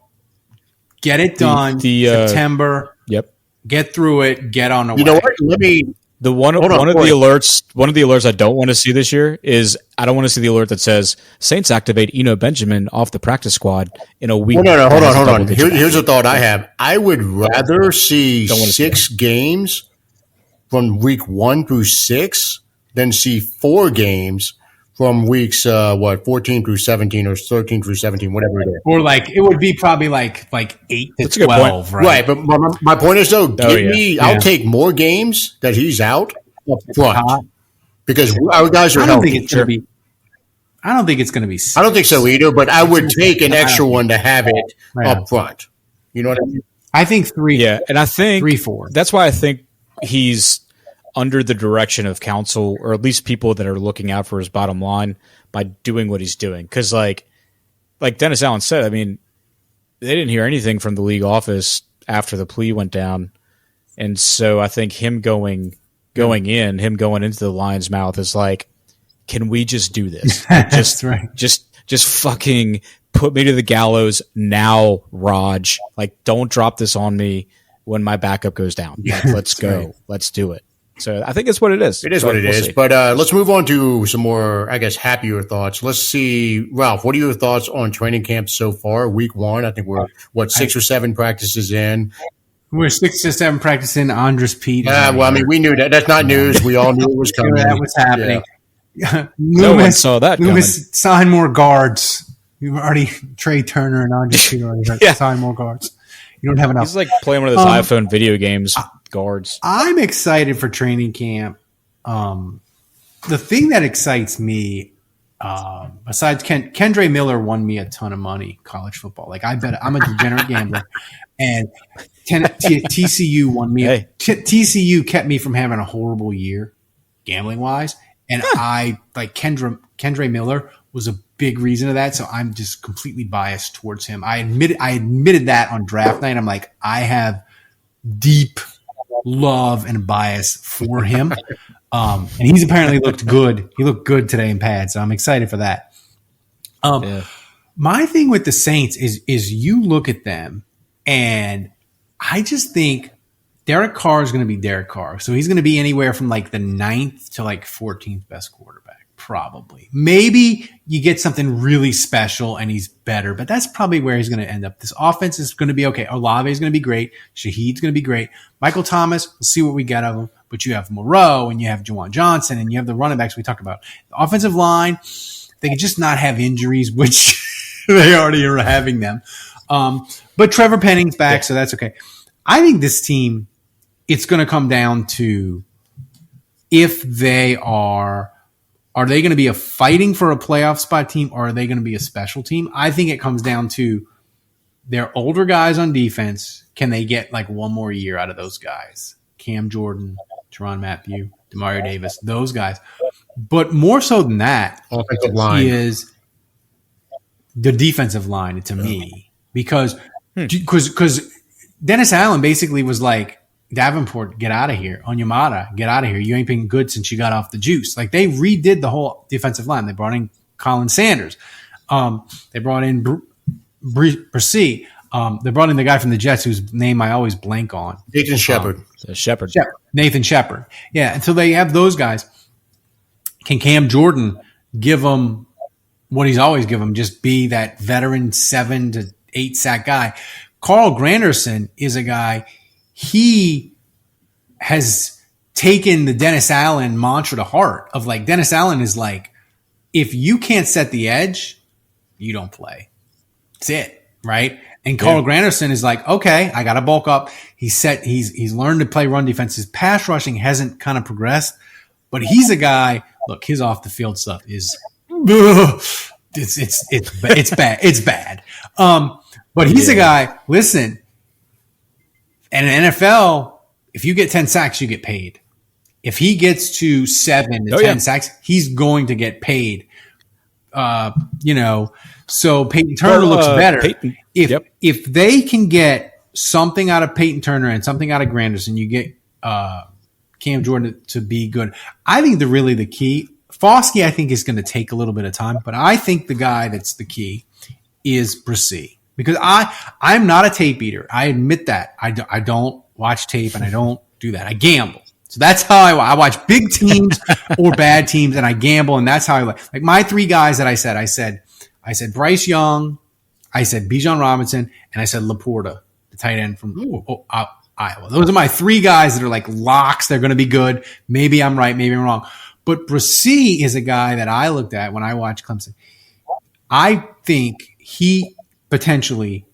get it done. September. Yep. Get through it. Get on the way. You know what? Let me. One of the alerts I don't want to see this year is I don't want to see the alert that says Saints activate Eno Benjamin off the practice squad in a week. No, hold on. Here's a thought I have. I would rather see 6 games from week 1 through 6 than see 4 games from weeks 14 through 17 or 13 through 17, whatever it is. Or it would be probably like 8 to 12, right? But my point is though, I'll take more games that he's out up front because our guys are healthy. I don't think it's going to be. I don't think so either. But I would take an extra one to have it up front. You know what I mean? I think 3. Yeah, and I think 3-4. That's why I think he's under the direction of counsel, or at least people that are looking out for his bottom line by doing what he's doing. Because like Dennis Allen said, I mean, they didn't hear anything from the league office after the plea went down. And so I think him going into the lion's mouth is like, can we just do this? That's right. Just fucking put me to the gallows now, Raj. Like, don't drop this on me when my backup goes down. Like, let's go. Right. Let's do it. So I think it's what it is. It is what it is. See. But let's move on to some more, I guess, happier thoughts. Let's see, Ralph, what are your thoughts on training camp so far? Week 1, I think we're, 6 or 7 practices in? We're 6 to 7 practicing Andres Pete. Well, I mean, we knew that. That's not news. We all knew it was coming. That was happening. Yeah. No one saw that Loomis, sign more guards. We've already, Trey Turner and Andres Pete already sign more guards. You don't have enough. He's like playing one of those iPhone video games. Guards. I'm excited for training camp. The thing that excites me, besides Kendre Miller won me a ton of money college football. Like I bet I'm a degenerate gambler, and TCU won me. TCU kept me from having a horrible year gambling wise, and I like Kendre Miller was a big reason of that. So I'm just completely biased towards him. I admitted that on draft night. I'm like, I have deep love and bias for him. And he's apparently looked good. He looked good today in pads. So I'm excited for that. My thing with the Saints is you look at them and I just think Derek Carr is going to be Derek Carr. So he's going to be anywhere from like the 9th to like 14th best quarterback. Probably. Maybe you get something really special and he's better, but that's probably where he's going to end up. This offense is going to be okay. Olave is going to be great. Shaheed's going to be great. Michael Thomas, we'll see what we get of him. But you have Moreau and you have Juwan Johnson and you have the running backs we talked about. The offensive line, they could just not have injuries, which they already are having them. But Trevor Penning's back, so that's okay. I think this team, it's going to come down to if they are they going to be a fighting for a playoff spot team or are they going to be a special team? I think it comes down to their older guys on defense. Can they get like one more year out of those guys? Cam Jordan, Tyrann Mathieu, Demario Davis, those guys. But more so than that is the defensive line to me because Dennis Allen basically was like, Davenport, get out of here. Onyemata, get out of here. You ain't been good since you got off the juice. Like, they redid the whole defensive line. They brought in Colin Sanders. They brought in Brissy. They brought in the guy from the Jets whose name I always blank on. Nathan Shepard. Nathan Shepard. Yeah, and so they have those guys. Can Cam Jordan give them what he's always given them, just be that veteran 7 to 8 sack guy? Carl Granderson is a guy, he has taken the Dennis Allen mantra to heart of like, Dennis Allen is like, if you can't set the edge, you don't play. That's it, right? And Carl Granderson is like, okay, I got to bulk up. He's learned to play run defense. His pass rushing hasn't kind of progressed, but he's a guy, look, his off the field stuff is, it's bad. It's bad. But he's a guy, listen, in an NFL, if you get 10 sacks, you get paid. If he gets to 7 to 10 sacks, he's going to get paid. So Peyton Turner looks better. If they can get something out of Peyton Turner and something out of Granderson, you get Cam Jordan to be good. I think the key, Foskey, I think is going to take a little bit of time, but I think the guy that's the key is Brissy. Because I'm not a tape eater. I admit that. I don't watch tape and I don't do that. I gamble. So that's how I watch big teams or bad teams, and I gamble, and that's how I like my 3 guys that I said Bryce Young, I said Bijan Robinson, and I said Laporta, the tight end from Iowa. Those are my 3 guys that are like locks. They're going to be good. Maybe I'm right, maybe I'm wrong. But Brissy is a guy that I looked at when I watched Clemson. I think he potentially,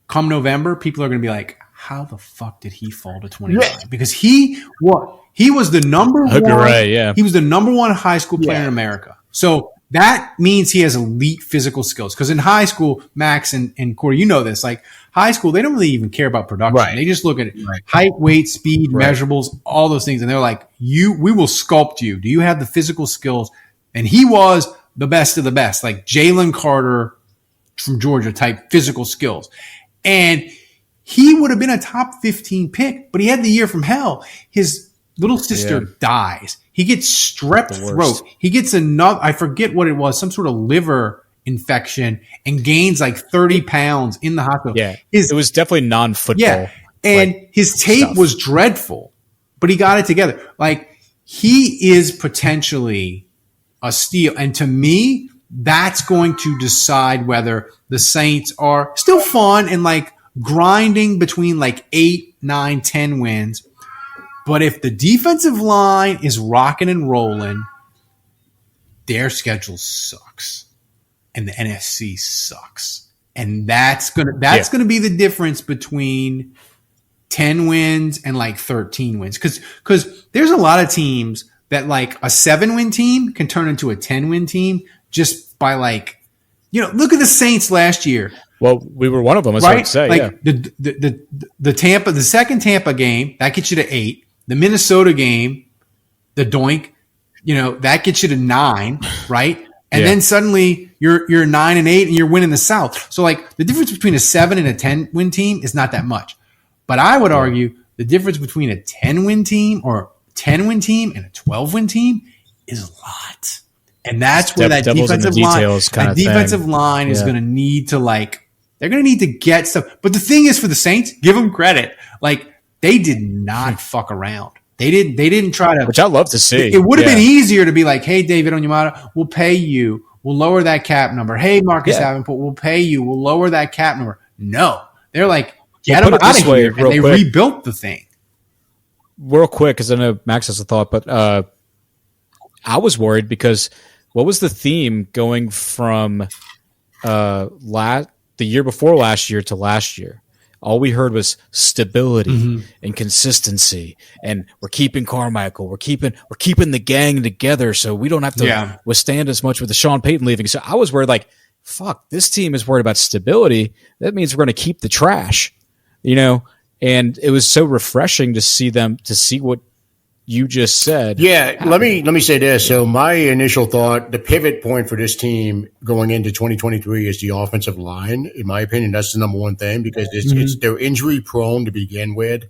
come November, people are going to be like, how the fuck did he fall to 29? Because he was the number one. Right, yeah. He was the number 1 high school player in America. So that means he has elite physical skills. Because in high school, Max and Corey, you know this, like high school, they don't really even care about production. Right. They just look at height, weight, speed, measurables, all those things. And they're like, we will sculpt you. Do you have the physical skills? And he was the best of the best, like Jalen Carter from Georgia type physical skills. And he would have been a top 15 pick, but he had the year from hell. His little sister dies. He gets strep throat. He gets another, I forget what it was, some sort of liver infection, and gains like 30 pounds in the hospital. Yeah. It was definitely non-football. Yeah. And his tape was dreadful, but he got it together. Like, he is potentially a steal. And to me, that's going to decide whether the Saints are still fun and like grinding between like 8, 9, 10 wins. But if the defensive line is rocking and rolling, their schedule sucks. And the NFC sucks. And that's gonna be the difference between 10 wins and like 13 wins. Because there's a lot of teams that like a 7-win team can turn into a 10-win team just by like, look at the Saints last year. Well, we were one of them, as I would say. Like the second Tampa game, that gets you to 8. The Minnesota game, the doink, that gets you to 9, right? And then suddenly you're 9-8 and you're winning the South. So like the difference between a 7 and a 10-win team is not that much. But I would argue the difference between a 10-win team or 10-win team and a 12-win team is a lot. And that's where that defensive line is going to need to they're going to need to get stuff. But the thing is, for the Saints, give them credit. Like, they did not fuck around. They didn't try to. Which I love to see. It would have been easier to be like, hey, David Onyemata, we'll pay you. We'll lower that cap number. Hey, Marcus Davenport, we'll pay you. We'll lower that cap number. No. They're like, get them out of here. And they rebuilt the thing. Real quick, because I know Max has a thought, but I was worried because what was the theme going from the year before last year to last year? All we heard was stability and consistency, and we're keeping Carmichael. We're keeping the gang together, so we don't have to withstand as much with the Sean Payton leaving. So I was worried, like, fuck, this team is worried about stability. That means we're going to keep the trash, And it was so refreshing to see what you just said. Yeah, let me say this. So my initial thought, the pivot point for this team going into 2023 is the offensive line. In my opinion, that's the number one thing because they're injury prone to begin with.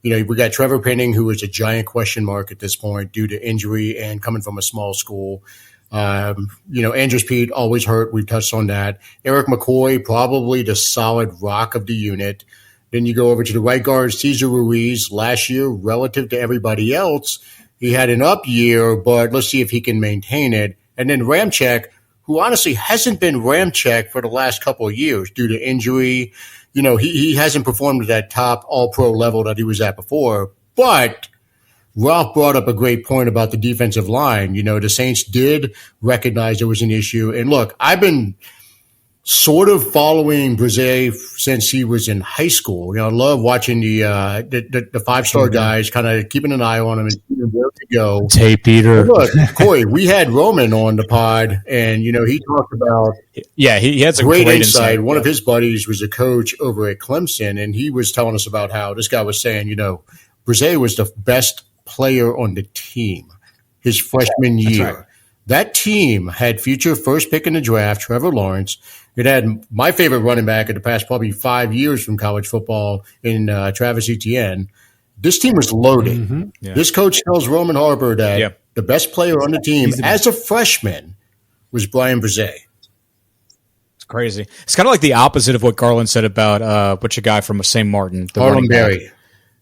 We got Trevor Penning, who is a giant question mark at this point due to injury and coming from a small school. Andrews Pete always hurt. We touched on that. Eric McCoy, probably the solid rock of the unit. Then you go over to the right guard, Cesar Ruiz. Last year, relative to everybody else, he had an up year, but let's see if he can maintain it. And then Ramczyk, who honestly hasn't been Ramczyk for the last couple of years due to injury. He hasn't performed at that top all-pro level that he was at before. But Ralph brought up a great point about the defensive line. The Saints did recognize there was an issue. And look, I've been sort of following Brise since he was in high school. I love watching the five-star guys, kind of keeping an eye on him and seeing where to go. Tape eater. Look, Corey, we had Roman on the pod, and he talked about he had some great insight. One of his buddies was a coach over at Clemson, and he was telling us about how this guy was saying, Brise was the best player on the team his freshman year. Right. That team had future first pick in the draft, Trevor Lawrence. It had my favorite running back of the past probably 5 years from college football in Travis Etienne. This team was loaded. Mm-hmm. Yeah. This coach tells Roman Harper that the best player on the team as a freshman was Brian Brise. It's crazy. It's kind of like the opposite of what Garland said about which a guy from St. Martin, the Harlem running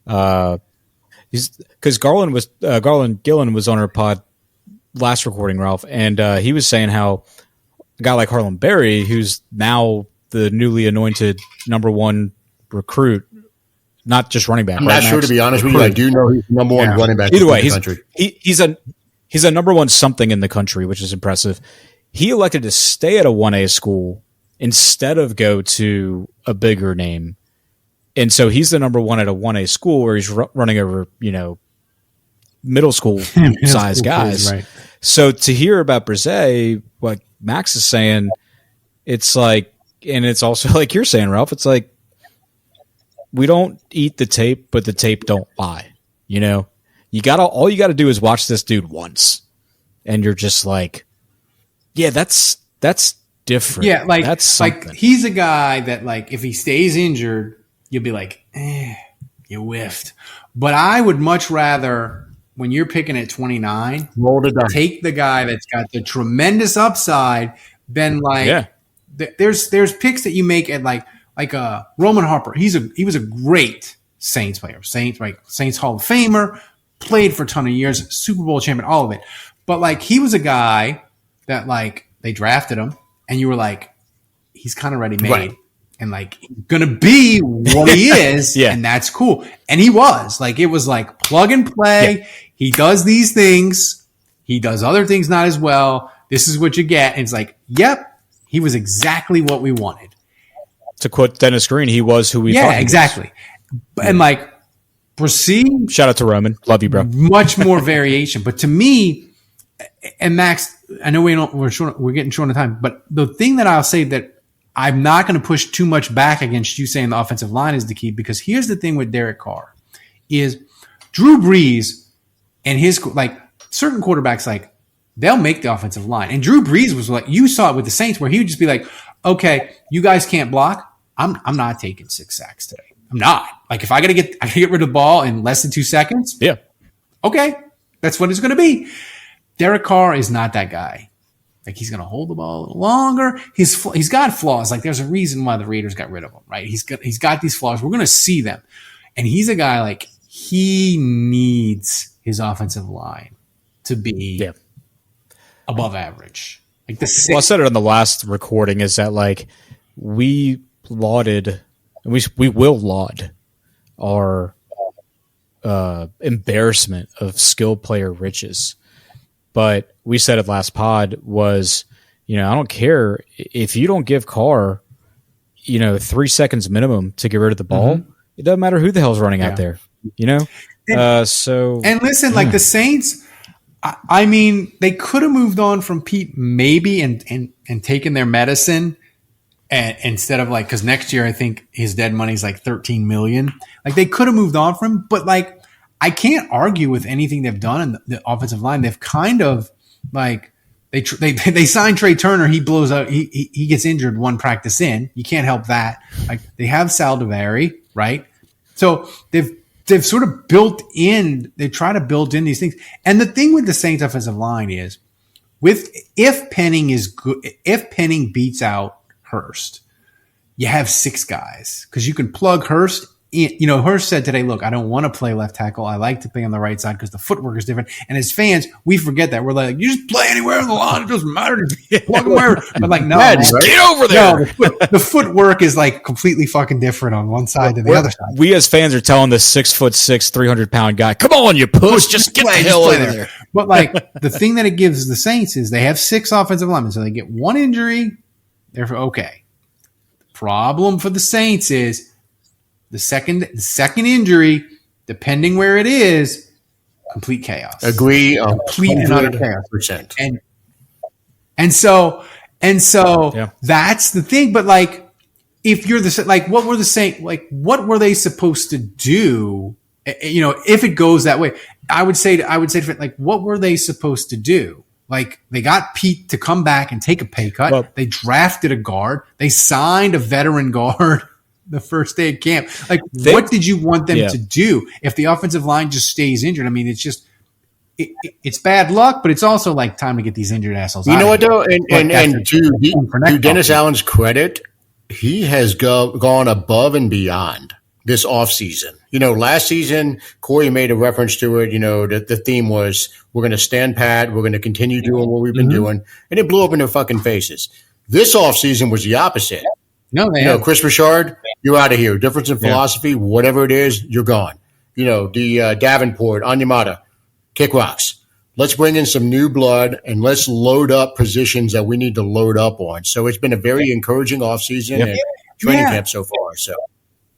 Berry. Because Garland Gillen was on our pod last recording, Ralph, and he was saying how a guy like Harlem Berry, who's now the newly anointed number one recruit, not just running back. I'm not sure, to be honest with you. I do know he's the number one running back Either way, in the country. He's a number one something in the country, which is impressive. He elected to stay at a 1A school instead of go to a bigger name. And so he's the number one at a 1A school where he's running over, middle school size guys. Kids, right. So to hear about Brise, what Max is saying, it's like, and it's also like you're saying, Ralph, it's like, we don't eat the tape, but the tape don't lie. All you gotta do is watch this dude once, and you're just like, yeah, that's different. Yeah, that's something. like he's a guy that if he stays injured, you'll be like, you whiffed. But I would much rather, when you're picking at 29, roll the dice. Take the guy that's got the tremendous upside than there's picks that you make at like Roman Harper. He was a great Saints player. Saints Hall of Famer, played for a ton of years, Super Bowl champion, all of it. But he was a guy that they drafted him and you were like, he's kind of ready made. Right. And gonna be what he is, and that's cool. And he was it was plug and play. Yeah. He does these things, he does other things not as well. This is what you get. And it's yep, he was exactly what we wanted. To quote Dennis Green, he was who we thought. Yeah, exactly. And proceed. Shout out to Roman, love you, bro. Much more variation, but to me, and Max, I know we're getting short on time, but the thing that I'll say that I'm not going to push too much back against you saying the offensive line is the key, because here's the thing with Derek Carr is Drew Brees and his certain quarterbacks, they'll make the offensive line. And Drew Brees was you saw it with the Saints where he would just be like, okay, you guys can't block. I'm not taking 6 sacks today. I'm not. If I got to get rid of the ball in less than 2 seconds. Yeah. Okay. That's what it's going to be. Derek Carr is not that guy. He's going to hold the ball a little longer. He's got flaws. There's a reason why the Raiders got rid of him, right? He's got these flaws. We're going to see them. And he's a guy he needs his offensive line to be above average. Well, I said it on the last recording is that we lauded, and we will laud our embarrassment of skill player riches. But we said it last pod was, I don't care if you don't give Carr, 3 seconds minimum to get rid of the ball. Mm-hmm. It doesn't matter who the hell's running out there, And listen, the Saints, I mean, they could have moved on from Pete maybe and taken their medicine, and instead of because next year I think his dead money's $13 million. They could have moved on from him, but I can't argue with anything they've done in the offensive line. They've kind of they signed Trey Turner. He blows out. He gets injured one practice in. You can't help that. They have Sal DeVary, right? So they've they've sort of built in. They try to build in these things. And the thing with the Saints offensive line is, if Penning beats out Hurst, you have 6 guys because you can plug Hurst in. You know, Hurst said today, look, I don't want to play left tackle. I like to play on the right side because the footwork is different. And as fans, we forget that. We're like, you just play anywhere on the line. It doesn't matter. Just plug them wherever. But like, no, just get over there. No, the footwork is like completely fucking different on one side than the other side. We as fans are telling this 6'6", 300-pound guy, come on, you puss, just get the hell over there. But like the thing that it gives the Saints is they have 6 offensive linemen. So they get 1 injury. Therefore, okay. Problem for the Saints is the second injury, depending where it is, complete chaos. Agree. Complete and utter chaos. And so that's the thing. But like, if you're what were the Saints, like, what were they supposed to do? You know, if it goes that way, I would say, like, what were they supposed to do? Like, they got Pete to come back and take a pay cut. Well, they drafted a guard. They signed a veteran guard the first day of camp. Like, what did you want them to do if the offensive line just stays injured? I mean, it's just it's bad luck, but it's also like time to get these injured assholes. You know what though, and to Dennis Allen's credit, he has gone above and beyond this offseason. You know, last season, Corey made a reference to it. You know, the theme was, we're going to stand pat. We're going to continue doing what we've been doing. And it blew up in their fucking faces. This offseason was the opposite. No, you know, Chris Richard, you're out of here. Difference in philosophy, whatever it is, you're gone. You know, the Davenport, Onyemata, kick rocks. Let's bring in some new blood and let's load up positions that we need to load up on. So it's been a very encouraging offseason and training camp so far. So.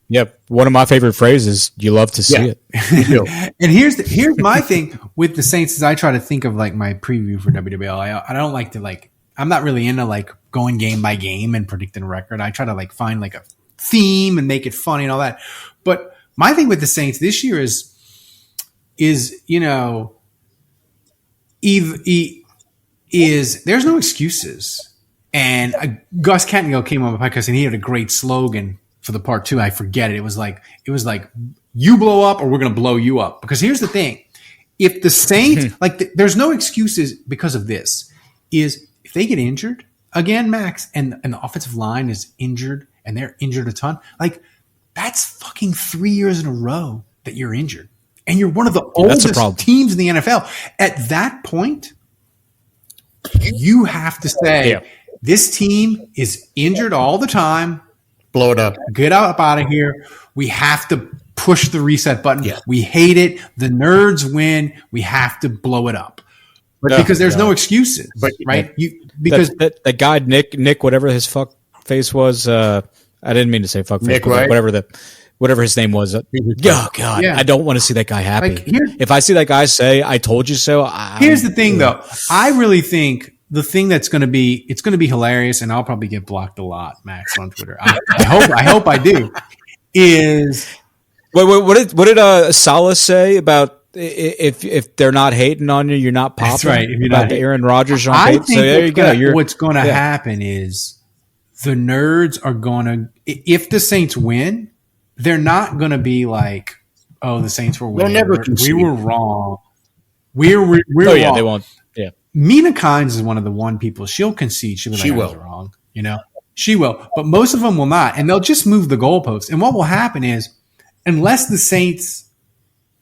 Yep. One of my favorite phrases, you love to see it. And here's my thing with the Saints is I try to think of like my preview for WWL. I don't like to like, I'm not really into like going game by game and predicting a record. I try to like find like a theme and make it funny and all that. But my thing with the Saints this year is, you know, there's no excuses. And Gus Cattingill came on the podcast and he had a great slogan for the part 2. I forget it. It was like, you blow up or we're going to blow you up. Because here's the thing. If the Saints, there's no excuses because of this, is if they get injured again, Max, and the offensive line is injured and they're injured a ton, like that's fucking 3 years in a row that you're injured. And you're one of the oldest teams in the NFL. At that point, you have to say, this team is injured all the time. Blow it up. Get up out of here. We have to push the reset button. Yeah. We hate it. The nerds win. We have to blow it up. But because there's no excuses, right? Because that guy Nick, whatever his fuck face was, I didn't mean to say fuck face, Nick, right? Whatever his name was. Oh God, I don't want to see that guy happy. Like, if I see that guy say, "I told you so," here's the thing, though. I really think the thing that's going to be, it's going to be hilarious, and I'll probably get blocked a lot, Max, on Twitter. I hope I do. Is what did Salah say about if they're not hating on you, you're not popping? That's right. If you're about not the Aaron Rodgers on I tape. think So there you go. What's going to happen is the nerds are going to, if the Saints win, they're not going to be like, "Oh, the Saints were winning. We were wrong. We're wrong." Yeah, they won't. Yeah. Mina Kimes is one of the one people. She'll concede. She'll be like, "I was wrong." You know, she will. But most of them will not. And they'll just move the goalposts. And what will happen is, unless the Saints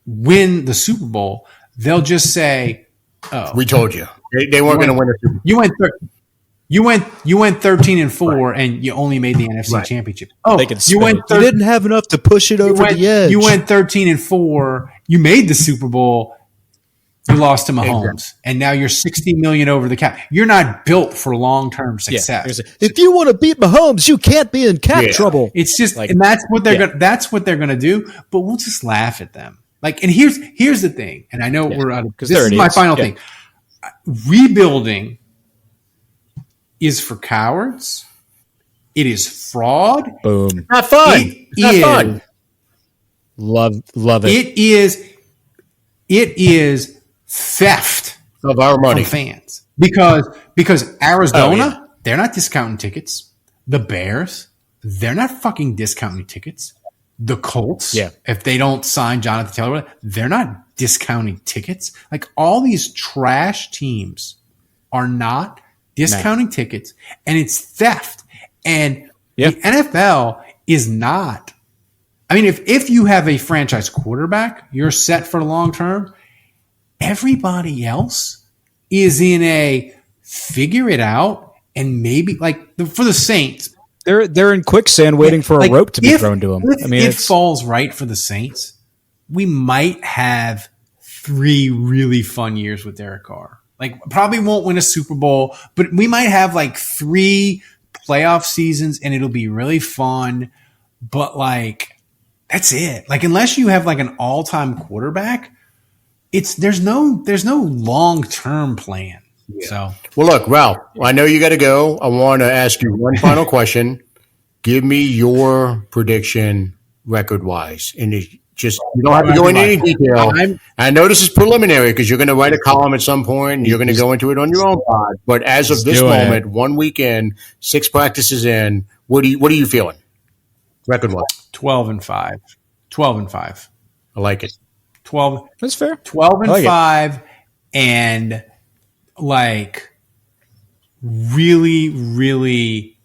win the Super Bowl, they'll just say, "Oh, we told you. They weren't going to win the Super Bowl. You went 13-4 and you only made the NFC Championship. Oh, you didn't have enough to push it over the edge. You went 13-4. You made the Super Bowl. You lost to Mahomes, and now you're $60 million over the cap. You're not built for long-term success. If you want to beat Mahomes, you can't be in cap trouble. It's just, and that's what they're gonna do. But we'll just laugh at them. Like, and here's the thing. And I know we're out of. This is my final thing. Rebuilding is for cowards. It is fraud. Boom. Not fun. Not fun. Love it. It is theft of our money, from fans, because Arizona, they're not discounting tickets. The Bears, they're not fucking discounting tickets. the Colts, Yeah. if they don't sign Jonathan Taylor, they're not discounting tickets. Like all these trash teams are not discounting tickets, and it's theft. And the NFL is not. I mean, if you have a franchise quarterback, you're set for the long term. Everybody else is in a figure it out, and maybe like for the Saints, They're in quicksand waiting for a rope to be thrown to them. If it falls right for the Saints, we might have 3 really fun years with Derek Carr. Like, probably won't win a Super Bowl, but we might have like 3 playoff seasons, and it'll be really fun. But like, that's it. Like, unless you have like an all-time quarterback, there's no long-term plan. Yeah. So, well, look, Ralph, I know you got to go. I want to ask you one final question. Give me your prediction record-wise, and you don't have to go into any detail. I know this is preliminary because you're going to write a column at some point, and you're going to go into it on your own pod. But as of this moment, 1 weekend, 6 practices in, what are you feeling record-wise? 12-5. 12-5. I like it. 12. That's fair. 12-5, and like really, really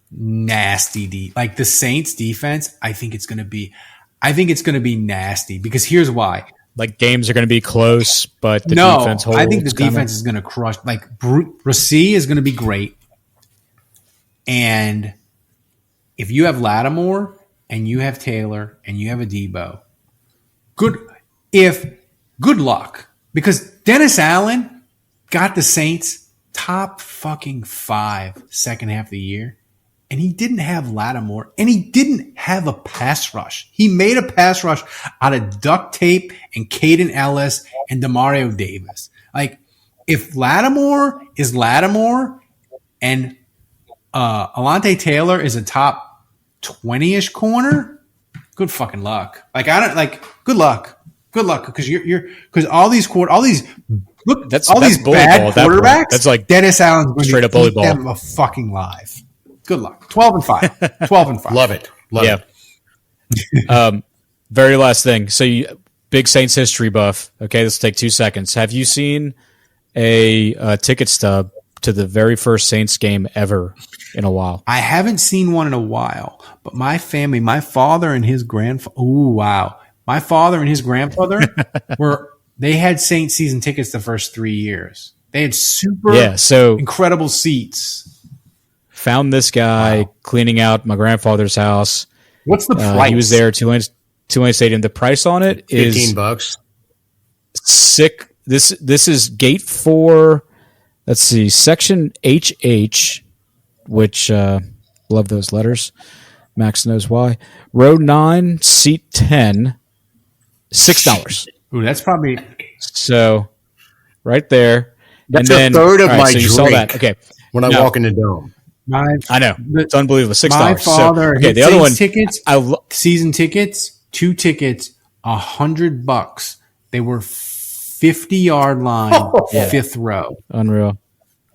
nasty. Like the Saints defense, I think it's going to be nasty because here's why. Like games are going to be close, but the defense holds. I think the defense is going to crush. Like Rasee is going to be great, and if you have Lattimore and you have Taylor and you have a Debo, good luck because Dennis Allen got the Saints top fucking 5 second half of the year, and he didn't have Lattimore, and he didn't have a pass rush. He made a pass rush out of duct tape and Caden Ellis and Demario Davis. Like, if Lattimore is Lattimore and Alante Taylor is a top 20-ish corner, good fucking luck. Like, good luck because all these that's bad quarterbacks. That's like Dennis Allen's going straight to up bully eat ball. them fucking live. Good luck. 12-5. 12-5. Love it. Love it. Very last thing. So, big Saints history buff. Okay, let's take 2 seconds. Have you seen a ticket stub to the very first Saints game ever in a while? I haven't seen one in a while, but my family, my father and his grandfather. Oh wow! My father and his grandfather they had Saints season tickets the first 3 years. They had incredible seats. Found this guy cleaning out my grandfather's house. What's the price? He was there, Tulane Stadium. The price on it is $15. Sick. This is gate 4. Let's see, section HH, which love those letters. Max knows why. Row 9, seat 10, $6. Ooh, that's probably so right there. That's and a third of my so drink. You saw that. Okay, when I walk in the dome. I know it's unbelievable. $6. My father, so, okay, the other one, tickets, season tickets, 2 tickets, $100. They were 50-yard line, 5th row. Unreal.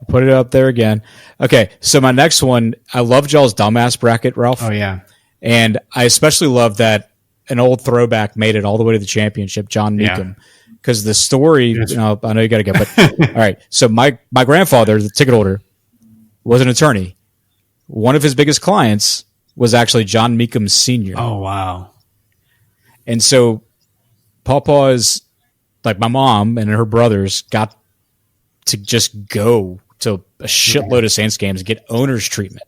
Put it up there again. Okay, so my next one, I love y'all's dumbass bracket, Ralph. Oh yeah, and I especially love that an old throwback made it all the way to the championship, John Meekum. Because the story, I know you got to go, but all right. So my grandfather, the ticket holder, was an attorney. One of his biggest clients was actually John Meekum Sr. Oh, wow. And so Pawpaw's, like my mom and her brothers got to just go to a shitload of Saints games and get owner's treatment.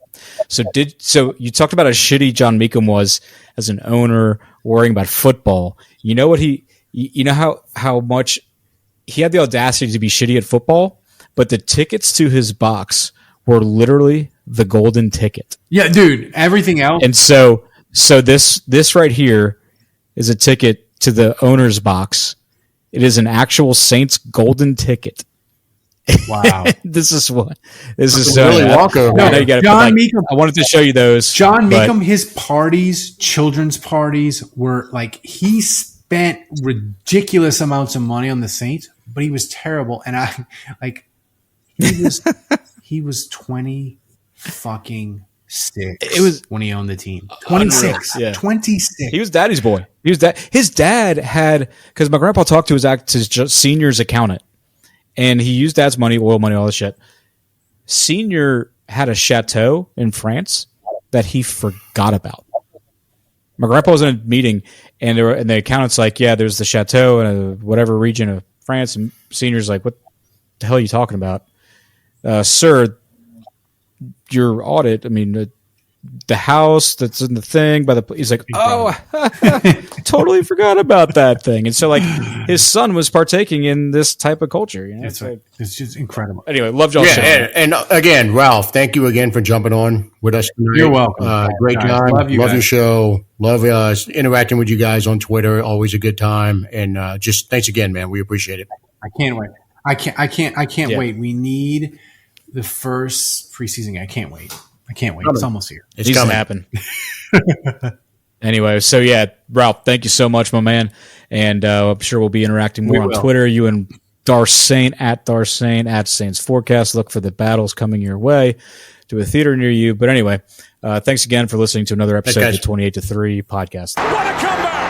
So you talked about how shitty John Meekum was as an owner worrying about football. You know what you know how much he had the audacity to be shitty at football, but the tickets to his box were literally the golden ticket. Yeah, dude, everything else. And so this right here is a ticket to the owner's box. It is an actual Saints golden ticket. Wow. This is so really walkover. No, you got John Meekum. I wanted to show you those. John Meekum, his parties, children's parties were like, he spent ridiculous amounts of money on the Saints, but he was terrible. And he was 20 fucking It was when he owned the team. 26. Yeah. 26. He was daddy's boy. His dad had, because my grandpa talked to his senior's accountant, and he used dad's money, oil money, all this shit. Senior had a chateau in France that he forgot about. My grandpa was in a meeting, and the accountant's like, "Yeah, there's the chateau in a whatever region of France," and Senior's like, "What the hell are you talking about, sir? Your audit. I mean, the house that's in the thing by the." He's like, "Oh, totally forgot about that thing." And so, like, his son was partaking in this type of culture. You know? That's right. It's just incredible. Anyway, love y'all. Yeah, and again, Ralph, thank you again for jumping on with us tonight. You're welcome. Great guys, time. love your show. Love interacting with you guys on Twitter. Always a good time. And just thanks again, man. We appreciate it. I can't wait. I can't wait. We need the first preseason. I can't wait. It's almost here. It's coming. To happen. Anyway, so yeah, Ralph, thank you so much, my man. And I'm sure we'll be interacting more on Twitter. You and Darsaint at Darsaint at Saints Forecast. Look for the battles coming your way to a theater near you. But anyway, thanks again for listening to another episode of the 28-3 podcast. What a comeback!